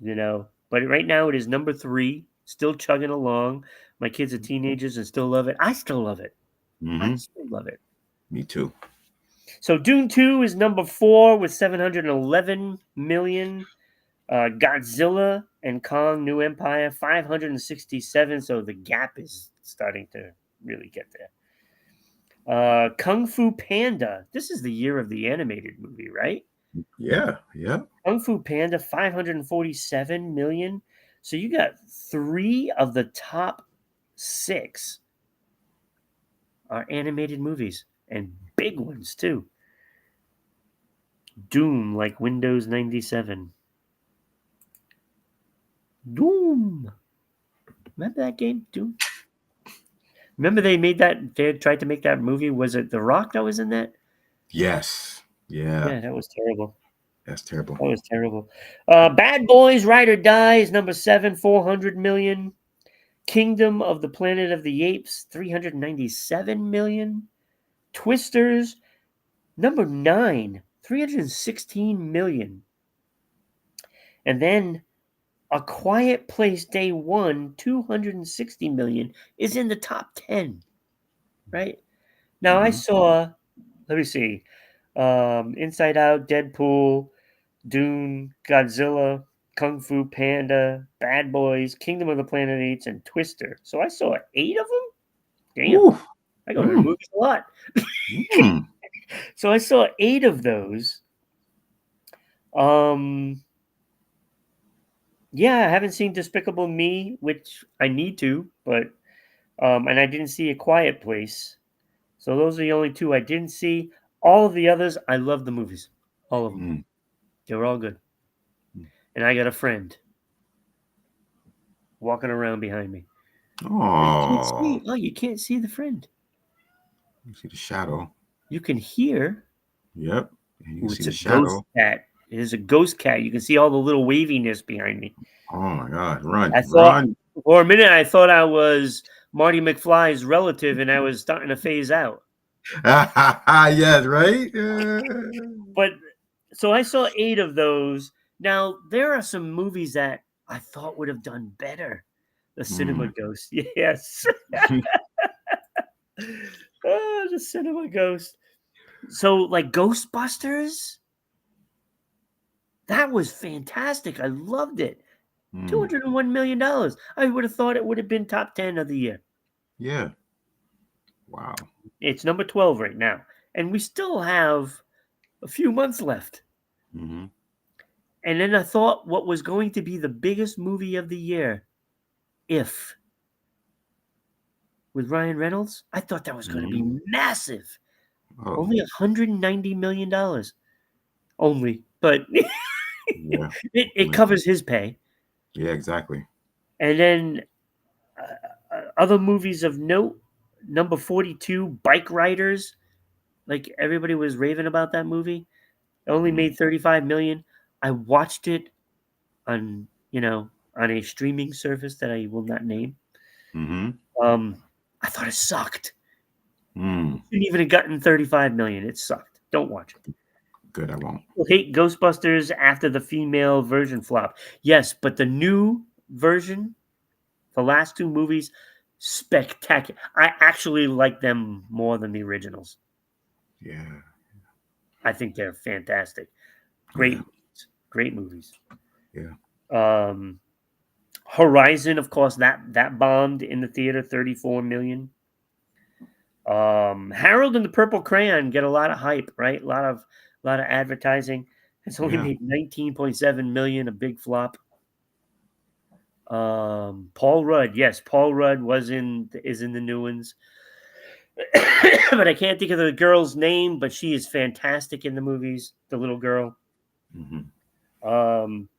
But right now it is number 3, still chugging along. My kids are Mm-hmm. teenagers and still love it. I still love it. I Mm-hmm. still love it. Me too. So Dune 2 is number 4 with 711 million. Godzilla and Kong New Empire 567. So the gap is starting to really get there. Kung Fu Panda. This is the year of the animated movie, right? Yeah. Yeah. Kung Fu Panda 547 million. So you got 3 of the top 6 are animated movies and big ones too. Doom like Windows 97. Doom. Remember that game? Doom. Remember they had tried to make that movie. Was it The Rock that was in that? Yes. Yeah. Yeah, that was terrible. That's terrible. That was terrible. Bad Boys, Ride or Die is number 7, 400 million. Kingdom of the Planet of the Apes, 397 million. Twisters, number 9, 316 million. And then A Quiet Place Day 1, 260 million is in the top 10, right? Now I Hmm. saw, let me see, Inside Out, Deadpool, Dune, Godzilla, Kung Fu Panda, Bad Boys, Kingdom of the Planet of the Apes, and Twister. So I saw 8 of them? Damn, Ooh. I go to the Mm. movies a lot. Mm. So I saw 8 of those. Um, yeah, I haven't seen Despicable Me, which I need to, but and I didn't see A Quiet Place. So those are the only 2 I didn't see. All of the others, I love the movies. All of them. Mm. They were all good. Mm. And I got a friend walking around behind me. But you can't Oh, see. Oh, you can't see the friend. you see the shadow. You can hear. Yep. And you can Ooh, see it's the a ghost shadow. cat. It is a ghost cat. You can see all the little waviness behind me. Oh my God. Run, I thought run. for a minute I thought I was Marty McFly's relative and I was starting to phase out. Yes, right? But so I saw 8 of those. Now there are some movies that I thought would have done better. The Cinema Mm. Ghost. Yes. Oh, the Cinema Ghost. So like Ghostbusters, that was fantastic. I loved it. Mm. $201 million. I would have thought it would have been top 10 of the year. Yeah. Wow. It's number 12 right now. And we still have a few months left. Hmm. And then I thought what was going to be the biggest movie of the year, If, with Ryan Reynolds, I thought that was going to be Hmm. massive. Oh, Only $190 million. Only. But yeah. it covers his pay. Yeah, exactly. And then other movies of note, number 42, Bike Riders. Like everybody was raving about that movie. It only Hmm. made 35 million. I watched it on, on a streaming service that I will not name. Hmm. Um, I thought it sucked. Mm. It didn't even have gotten 35 million. It sucked. Don't watch it. Good, I won't. People hate Ghostbusters after the female version flop. Yes, but the new version, the last 2 movies, spectacular. I actually like them more than the originals. Yeah. I think they're fantastic. Great Yeah. movies. Great movies. Yeah. Um, Horizon, of course, that bombed in the theater, 34 million. Harold and the Purple Crayon get a lot of hype, right? A lot of advertising. It's only Yeah. made 19.7 million, a big flop. Paul Rudd, yes, Paul Rudd is in the new ones. But I can't think of the girl's name, but she is fantastic in the movies, the little girl. Hmm. Um,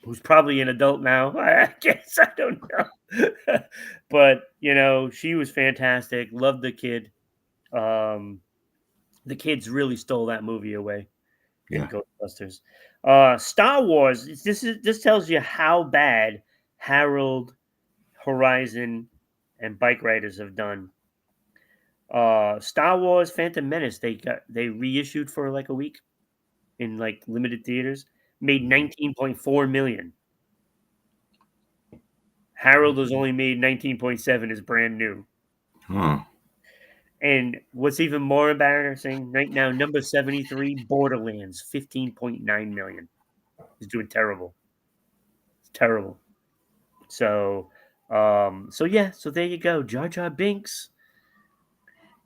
who's probably an adult now. I guess I don't know. But, she was fantastic. Loved the kid. Um, the kids really stole that movie away in Yeah. Ghostbusters. Star Wars. This tells you how bad Harold, Horizon, and Bike Riders have done. Star Wars Phantom Menace, they reissued for like a week in like limited theaters, made Mhm. 19.4 million. Harold has only made 19.7, is brand new. Huh. And what's even more embarrassing right now, number 73, Borderlands, 15.9 million. Is doing terrible. It's terrible. So so yeah, so there you go. Jar Jar Binks.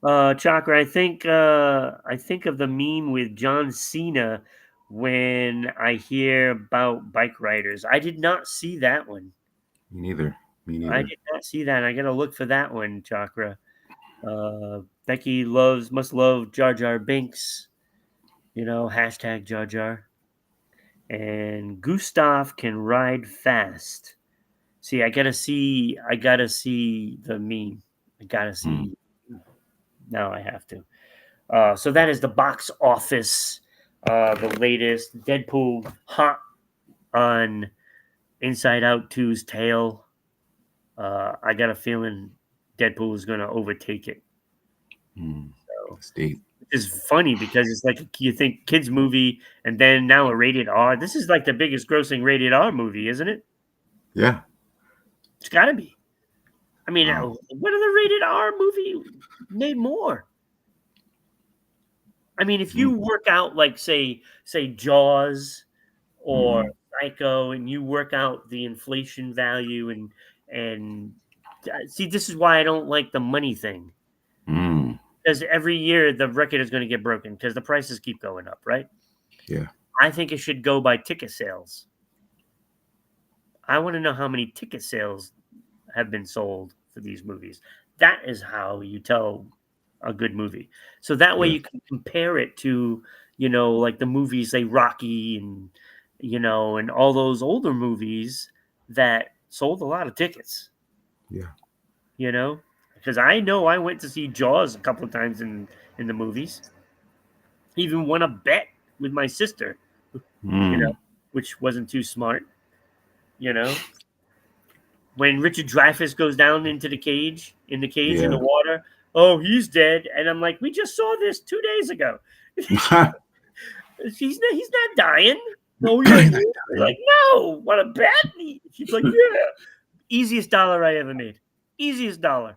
Chakra, I think of the meme with John Cena when I hear about bike riders. I did not see that one. Me neither. Me I neither. did not see that. I gotta look for that one, Chakra. Becky must love Jar Jar Binks, hashtag Jar Jar. And Gustav can ride fast. See, I gotta see the meme. I gotta Hmm. see. Now I have to. So that is the box office the latest Deadpool hot on Inside Out 2's tail. I got a feeling Deadpool is going to overtake it. So, Steve. it's funny because it's like you think kids movie and then now a rated R. This is like the biggest grossing rated R movie, isn't it? Yeah. It's got to be. I mean, Wow. what other rated R movie made more? I mean, if you work out like say Jaws or Mm-hmm. Psycho, and you work out the inflation value and see, this is why I don't like the money thing, Mm. because every year the record is going to get broken because the prices keep going up, right? Yeah. I think it should go by ticket sales. I want to know how many ticket sales have been sold for these movies. That is how you tell a good movie. So that way Yeah. you can compare it to, like the movies, say Rocky and, and all those older movies that sold a lot of tickets, Yeah. because I know I went to see Jaws a couple of times in the movies. Even won a bet with my sister, you know, Mm. which wasn't too smart, you know. When Richard Dreyfuss goes down into the cage, in the Yeah. water, oh, he's dead. And I'm like, we just saw this 2 days ago. He's not dying. Oh, yes, he is. Like, no, what a bet. She's like, yeah. Easiest dollar I ever made. Easiest dollar.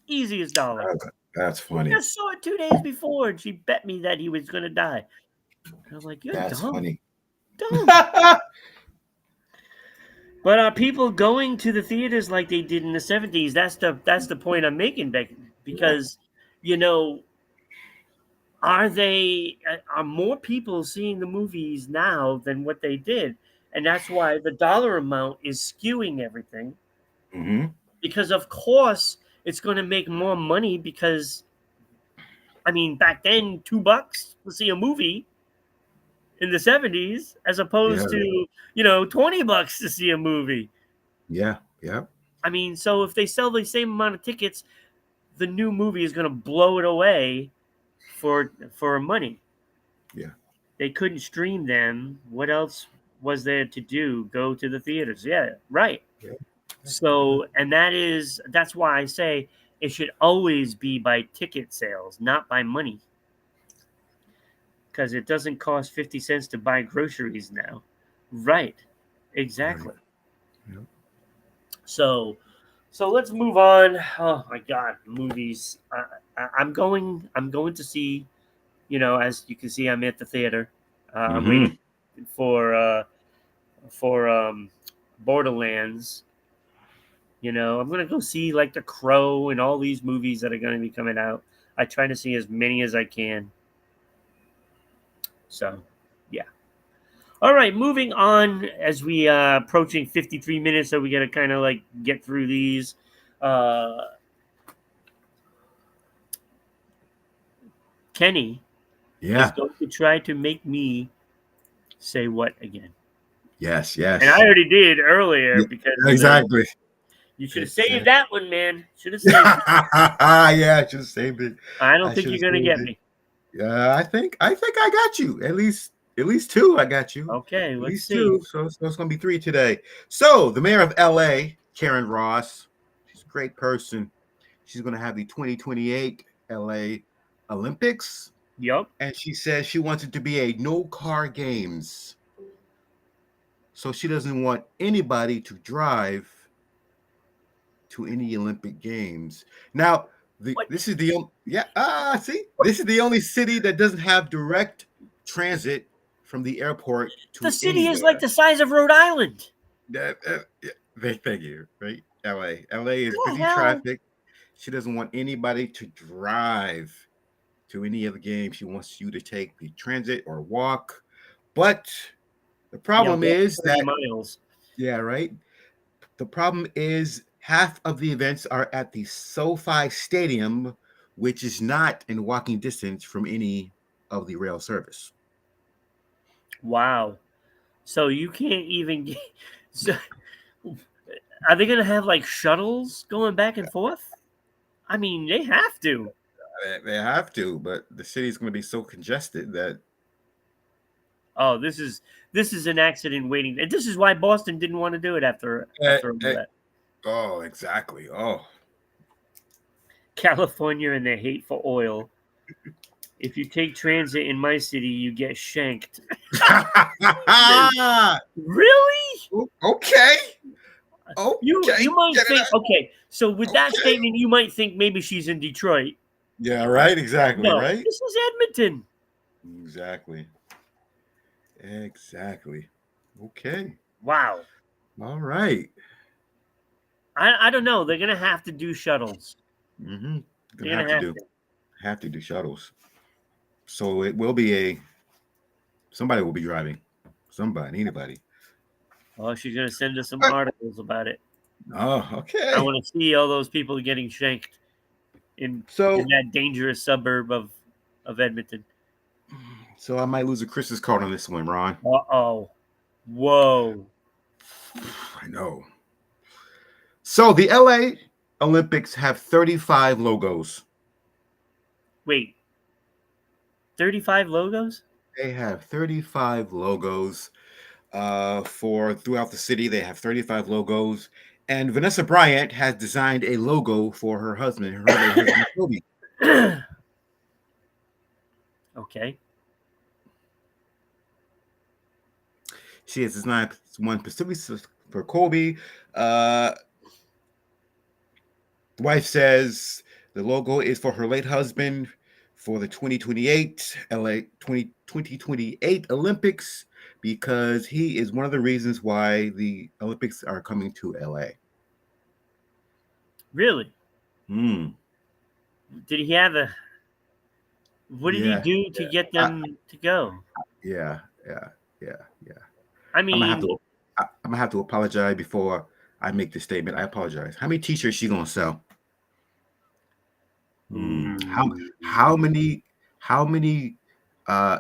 Easiest dollar. That's We funny. just saw it 2 days before, and she bet me that he was going to die. And I'm like, you're That's dumb. funny. Dumb. But are people going to the theaters like they did in the 70s? That's the point I'm making, Beck, because you know, are more people seeing the movies now than what they did? And that's why the dollar amount is skewing everything, Mm-hmm. because of course it's going to make more money because I mean, back then $2 to see a movie in the 70s as Yeah. opposed to, $20 to see a movie. Yeah. Yeah. I mean, so if they sell the same amount of tickets, the new movie is going to blow it away for money. Yeah. They couldn't stream them. What else was there to do? Go to the theaters. Yeah, right. Yeah. So, and that's why I say it should always be by ticket sales, not by money, because it doesn't cost 50 cents to buy groceries now. Right. Right. Exactly. Yeah. So let's move on. Oh my God, movies. I'm going to see. As you can see, I'm at the theater. I'm waiting Mm-hmm. for Borderlands. I'm gonna go see like The Crow and all these movies that are gonna be coming out. I try to see as many as I can. So, yeah. All right, moving on as we approaching 53 minutes, so we got to kind of like get through these. Kenny is Yeah. going to try to make me say what again? Yes. And I Yes. already did earlier Yeah. because Exactly. you should have saved Exactly. that one, man. Should have saved it. Yeah. I should have saved it. I don't I think should you're have gonna saved get it. me. Yeah. I think I got you. At least two. I got you. Okay, At let's least see. two. So it's gonna be three today. So the mayor of L.A., Karen Ross, she's a great person. She's gonna have the 2028 L.A. Olympics. Yup. And she says she wants it to be a no car games. So she doesn't want anybody to drive to any Olympic Games. Now, What? this is the see, this is the only city that doesn't have direct transit from the airport The to city is like anywhere. the size of Rhode Island. Yeah, thank you. Right, LA is What the busy hell? traffic. She doesn't want anybody to drive to any of the games. She wants you to take the transit or walk. But the Yeah, problem walk is 30 that, miles. yeah, right. The problem is half of the events are at the SoFi Stadium, which is not in walking distance from any of the rail service. Wow. So you can't even get. So, are they gonna have like shuttles going back and forth? I mean, they have to. They have to, but the city's going to be so congested that Oh, this is an accident waiting. And this is why Boston didn't want to do it eh, after all eh, that. oh, exactly. Oh. California and their hate for oil. If you take transit in my city, you get shanked. Really? Okay. You Okay. might Get it think, out. okay, so with that Okay. statement, you might think maybe she's in Detroit. Yeah, right. Exactly, No, right? this is Edmonton. Exactly. Exactly. Okay. Wow. All right. I don't know. They're gonna have to do shuttles. Mm-hmm. Gonna They're gonna have to. have to do shuttles. So it will be somebody will be driving. Somebody, anybody. Oh, she's gonna send us some All right. articles about it. Oh, I okay. want to see all those people getting shanked in So that dangerous suburb of Edmonton. so I might lose a Christmas card on this one, Ron. Uh-oh. Whoa. I know. So the LA Olympics have 35 logos. Wait. 35 logos? They have 35 logos for throughout the city. They have 35 logos. And Vanessa Bryant has designed a logo for her husband, her late husband, Kobe. Okay. She has designed one specifically for Kobe. Uh, the wife says the logo is for her late husband for the 2028 LA 2028 Olympics because he is one of the reasons why the Olympics are coming to LA. Really? Hmm. Did he have a what did he Yeah. do to get I, them to go? yeah. Yeah. Yeah. Yeah. I I'm gonna have mean, to. I'm gonna have to apologize before I make this statement. I apologize. How many T-shirts she gonna sell? How mm, how many how many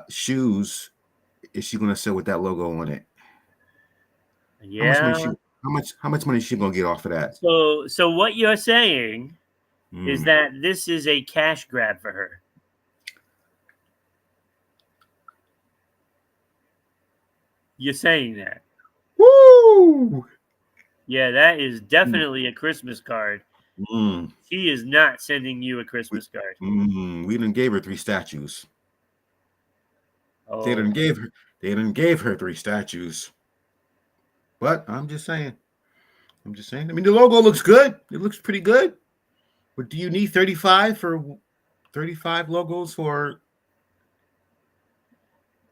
shoes is she gonna sell with that logo on it? How much money yeah. how much money is she gonna get off of that? So what you're saying is Mm. that this is a cash grab for her. You're saying that. Woo! Yeah, that is Mm. definitely a Christmas card. Mm. She is not sending you a We, Christmas card. we done gave her 3 statues. They done Oh, gave her they done gave her 3 statues. But I'm just saying. I'm just saying. I mean, the logo looks good. It looks pretty good. But do you need 35 logos for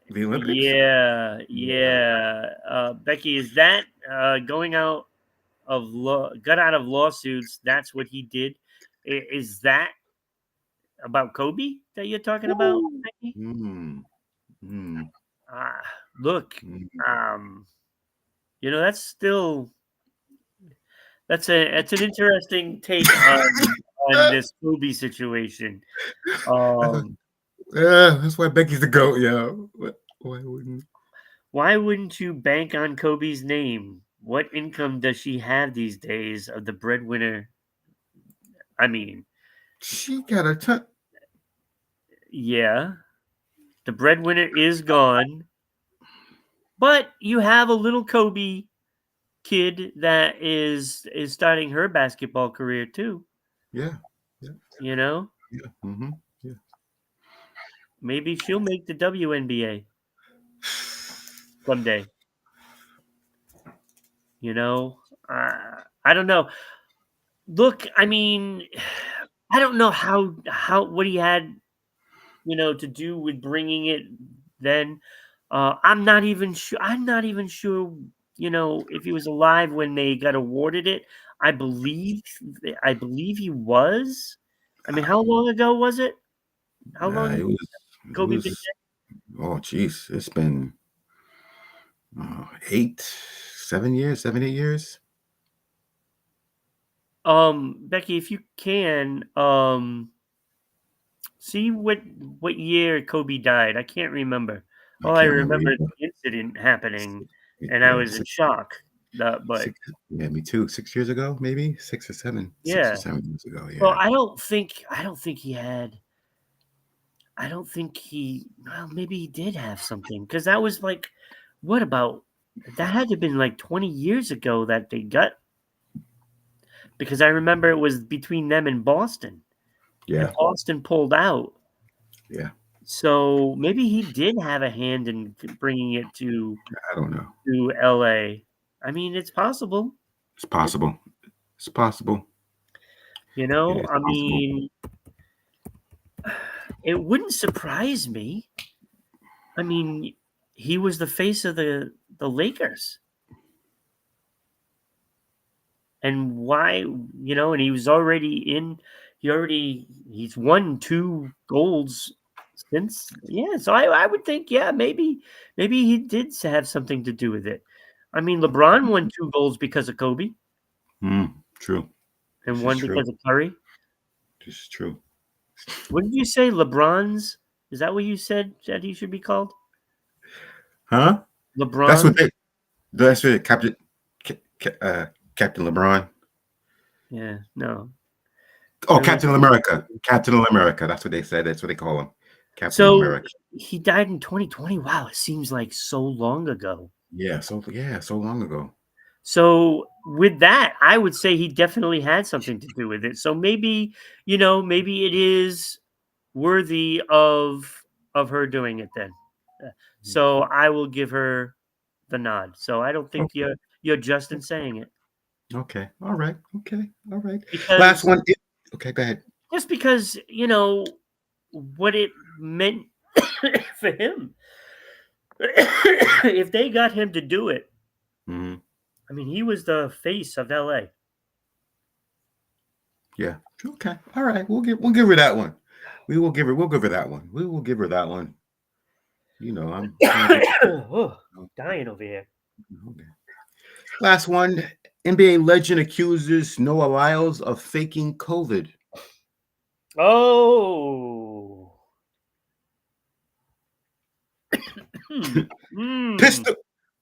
the Olympics? yeah, Yeah. yeah. Becky, is that going out of got out of lawsuits? That's what he did. Is that about Kobe that you're talking about, Woo. Becky? Mm, mm, Ah, look, mm. um, that's still that's an interesting take on this Kobe situation. That's, Um, yeah, that's why Becky's the goat, yo. Why wouldn't why wouldn't you bank on Kobe's name? What income does she have these days of the breadwinner? I mean, she got a ton? yeah, the breadwinner is gone, but you have a little Kobe kid that is starting her basketball career too. Yeah, yeah, You know, yeah. Mm-hmm. Yeah. maybe she'll make the WNBA someday. You know, I don't know. Look, I mean, I don't know how what he had, to do with bringing it then. I'm not even sure. I'm not even sure. If he was alive when they got awarded it. I believe. I believe he was. I mean, how long ago was it? How long It has was. It Kobe been was. Oh, jeez, it's been 8, 7 years, 7, 8 years. dead? Becky, if you can, see what year Kobe died. I can't remember. I All I can't remember remember is either. the incident happening, and I Yeah, was in shock. But 6. Yeah, me too. 6 years ago, maybe 6 or 7. Six or yeah, 7 years ago. well, Yeah. I don't think he had. I don't think maybe he did have something because that was like, what about that had to have been like 20 years ago that they got because I remember it was between them and Boston, and Yeah, Boston pulled out. yeah. So maybe he did have a hand in bringing it I don't know. to LA. I mean, it's possible. It's possible. It's possible. It is I possible. mean, it wouldn't surprise me. I mean, he was the face of the Lakers. And why, and he was already in he's won 2 golds since. Yeah, so I would think, yeah, maybe he did have something to do with it. I mean, LeBron won 2 golds because of Kobe True. and This is 1 true. because of Curry. This is true. What did you say, LeBron's? Is that what you said that he should be called? Huh? That's what LeBron? they. That's what Captain LeBron. Yeah, no. Oh, I mean, Captain America. Captain America. That's what they said. That's what they call him. Captain so America. he died in 2020. Wow, it seems like so long ago. So long ago. So with that, I would say he definitely had something to do with it. So maybe, maybe it is worthy of her doing it then. Uh, So I will give her the nod. So I don't think Okay. you're just in saying it Okay. All right. Okay. All right. Last because one. Okay. Go ahead. just because what it meant for him. If they got him to do it, Hmm. I mean, he was the face of LA. Yeah. Okay. All right. We'll give her that one. We'll give her that one. We will give her that one. I'm trying to get. Oh, dying over here. Okay. Last one. NBA legend accuses Noah Lyles of faking COVID. Oh. Hmm. Pistol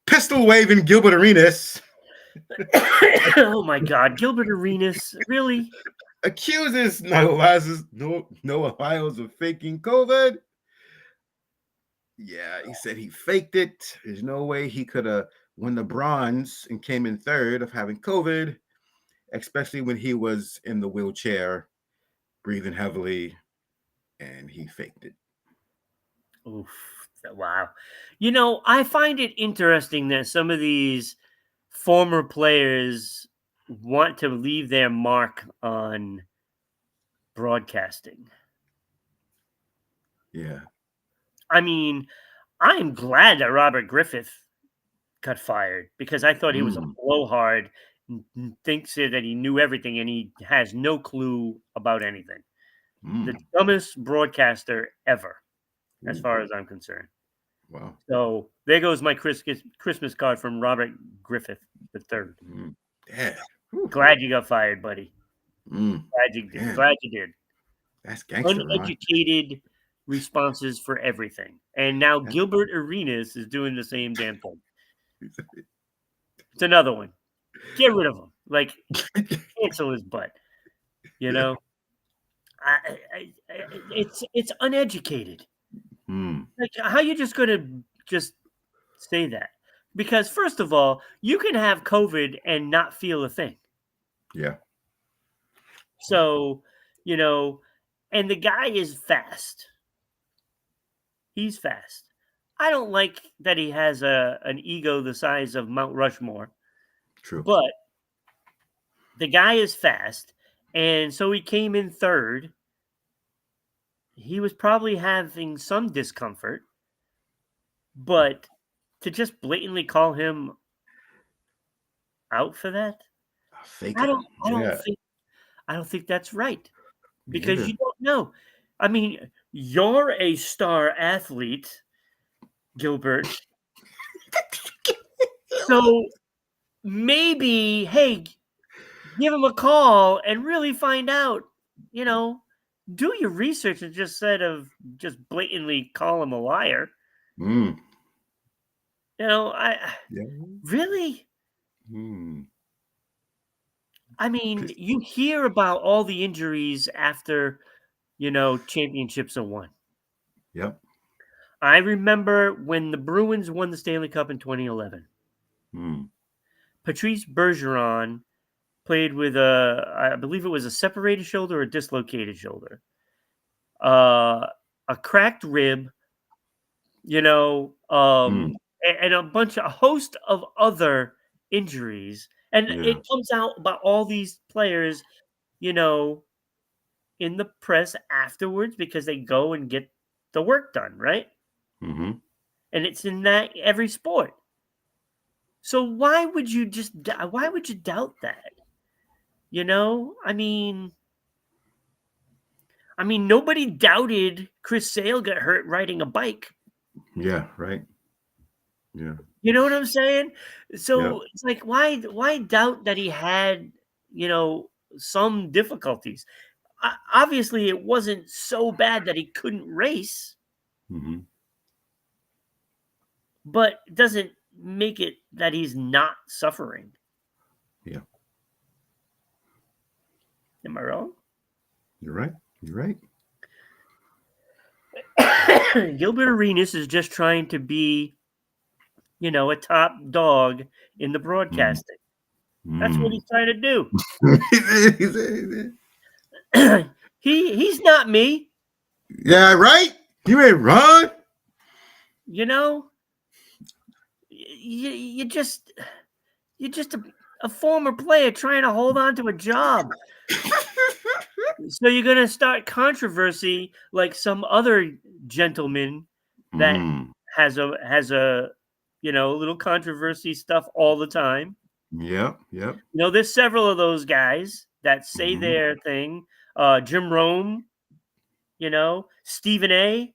pistol waving Gilbert Arenas Oh my God, Gilbert Arenas, really? accuses Noah Lyles of faking COVID. Yeah, he said he faked it. There's no way he could have won the bronze and came in third of having COVID, especially when he was in the wheelchair, breathing heavily, and he faked it. Oof. Wow. I find it interesting that some of these former players want to leave their mark on broadcasting. Yeah. I mean, I'm glad that Robert Griffith got fired because I thought he was a Mm, blowhard, thinks that he knew everything and he has no clue about anything. The mm. dumbest broadcaster ever, as Ooh, far as I'm concerned. wow. So there goes my Christmas card from Robert Griffith the third. Mm. Yeah. Whew. Glad you got fired, buddy. Mm. Glad you did. Man, Glad you did. that's gangster, Ron. Uneducated responses for everything. And now That's Gilbert Arenas is doing the same damn thing. It's another one. Get rid of him. Like cancel his butt. You know, it's uneducated. Mm. Like how you just gonna just say that? Because first of all, you can have COVID and not feel a thing. Yeah. So, you know, and the guy is fast. He's fast. I don't like that he has an ego the size of Mount Rushmore, True. but the guy is fast, and so he came in third. He was probably having some discomfort, but to just blatantly call him out for that, Fake I it. don't I don't Yeah. think I don't think that's right Me because neither. you don't know. I mean, you're a star athlete, Gilbert. So maybe, hey, give him a call and really find out, you know, do your research instead of just blatantly call him a liar. Mm. I Yeah. really, Mm. I mean, Pis- you hear about all the injuries after, championships are won. Yep. I remember when the Bruins won the Stanley Cup in 2011. Mm. Patrice Bergeron played with I believe it was a separated shoulder or a dislocated shoulder, a cracked rib, Mm. and a host of other injuries. And Yeah. it comes out about all these players, you know, in the press afterwards because they go and get the work done, right? Mm-hmm. And it's in that every sport. So why would you doubt that? I mean, nobody doubted Chris Sale got hurt riding a bike. Yeah. Right. Yeah. You know what I'm saying? Yep. So it's like, why doubt that he had, you know, some difficulties? Obviously, it wasn't so bad that he couldn't race, Mm-hmm. but it doesn't make it that he's not suffering. Yeah. Am I wrong? You're right. You're right. Gilbert Arenas is just trying to be, a top dog in the Mm. broadcasting. That's what Mm. he's trying to do. He's He's not me, yeah. Right. You ain't wrong. you know. You're just a former player trying to hold on to a job. So you're gonna start controversy like some other gentleman that Mm. has a little controversy stuff all the time. Yep. Yep. There's several of those guys that say Mm-hmm. their thing. Jim Rome, Stephen A.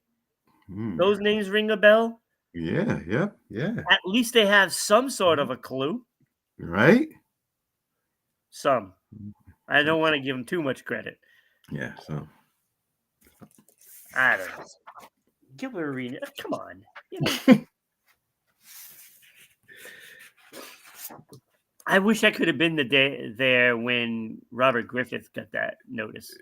Mm. Those names ring a bell. Yeah. Yep. Yeah. At least they have some sort of a clue. Right. Some. I So, don't want to give them too much credit. yeah. So. I don't know. Gilbert Arenas, come on. I wish I could have been the day there when Robert Griffith got that notice.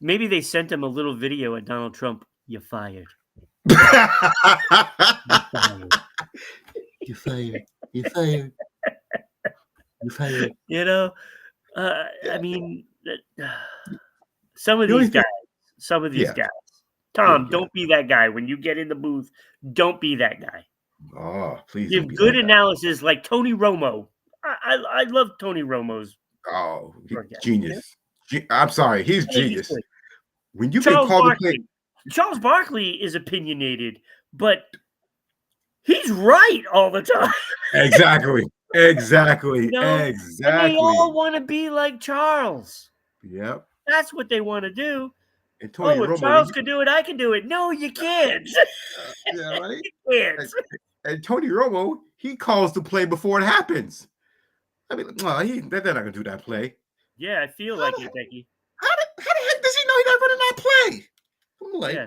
Maybe they sent him a little video at Donald Trump. You're fired. You're fired. You fired. You fired. You fired. I mean, some of The only these thing. guys, some of these Yeah. guys. Yeah. Tom, Yeah. don't be that guy. When you get in the booth, don't be that guy. Oh, please don't Give be good that guy. analysis like Tony Romo. I love Tony Romo's Oh, broadcast. genius. I'm sorry. He's I think he's genius. good. When you get called to play. Charles Barkley is opinionated, but he's right all the time. Exactly. Exactly. And they Exactly. all want to be like Charles. Yep. That's what they want to do. And Tony If Romo. Charles could do it, I can do it. No, you can't. Yeah, right. You can't. And Tony Romo, he calls the play before it happens. I mean, well, they're not gonna do that play. Yeah, I feel like it, Becky. How the heck does he know he's not running that play? I'm like, Yeah.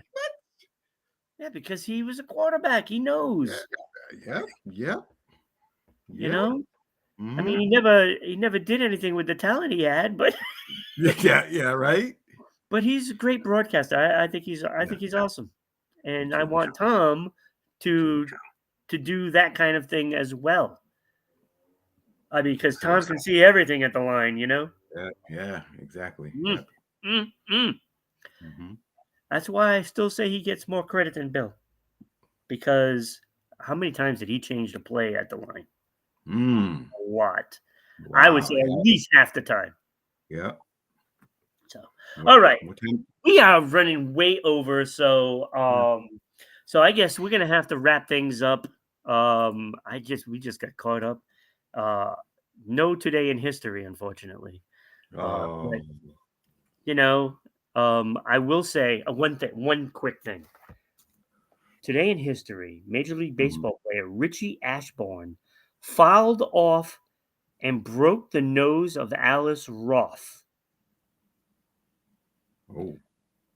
Yeah, because he was a quarterback. He knows. Yeah. You know? Mm-hmm. I mean, he never did anything with the talent he had, but yeah, right. but he's a great broadcaster. I think he's awesome. And I want Tom to do that kind of thing as well. I mean, because Tom can see everything at the line, Yeah, exactly. Mm. Yep. Mm-hmm. That's why I still say he gets more credit than Bill. Because how many times did he change the play at the line? A lot. Wow, I would say at least half the time. Yeah. So, all right, we are running way over. So, so I guess we're gonna have to wrap things up. We just got caught up. No today in history, unfortunately. But, I will say one quick thing. Today in history, Major League Baseball player Richie Ashburn fouled off and broke the nose of Alice Roth. Oh.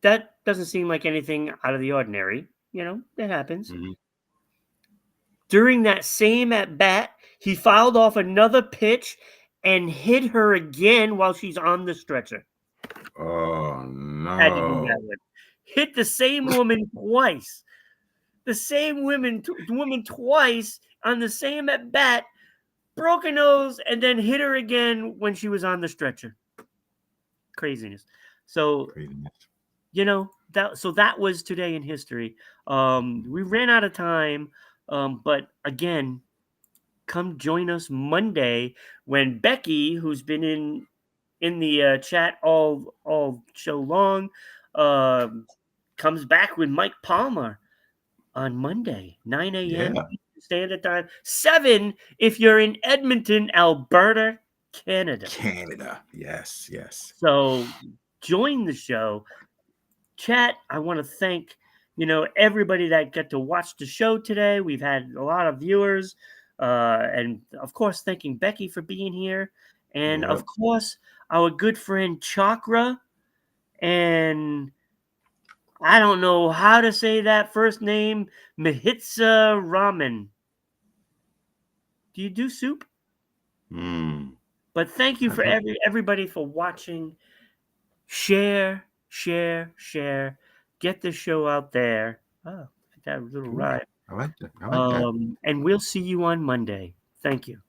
That doesn't seem like anything out of the ordinary. That happens. Mm-hmm. During that same at bat, he fouled off another pitch and hit her again while she's on the stretcher. Oh, no. Had to do that one. hit the same woman twice. The same woman twice on the same at bat, broke her nose, and then hit her again when she was on the stretcher. Craziness. So Craziness. that was today in history. We ran out of time, but again, come join us Monday when Becky, who's been in the chat all show long, um, comes back with Mike Palmer on Monday, 9 a.m. Yeah. Standard Time, 7 if you're in Edmonton, Alberta, Canada. Canada. Yes. Yes. So join the show. Chat, I want to thank everybody that got to watch the show today. We've had a lot of viewers, and of course thanking Becky for being here, and Yep. of course our good friend Chakra, and I don't know how to say that first name, Mahitsa Ramen. Do you do soup? Mm. But thank you I for don't. everybody for watching. Share, share, share. Get the show out there. Oh, that little Cool. rhyme. I like that. I like that. And we'll see you on Monday. Thank you.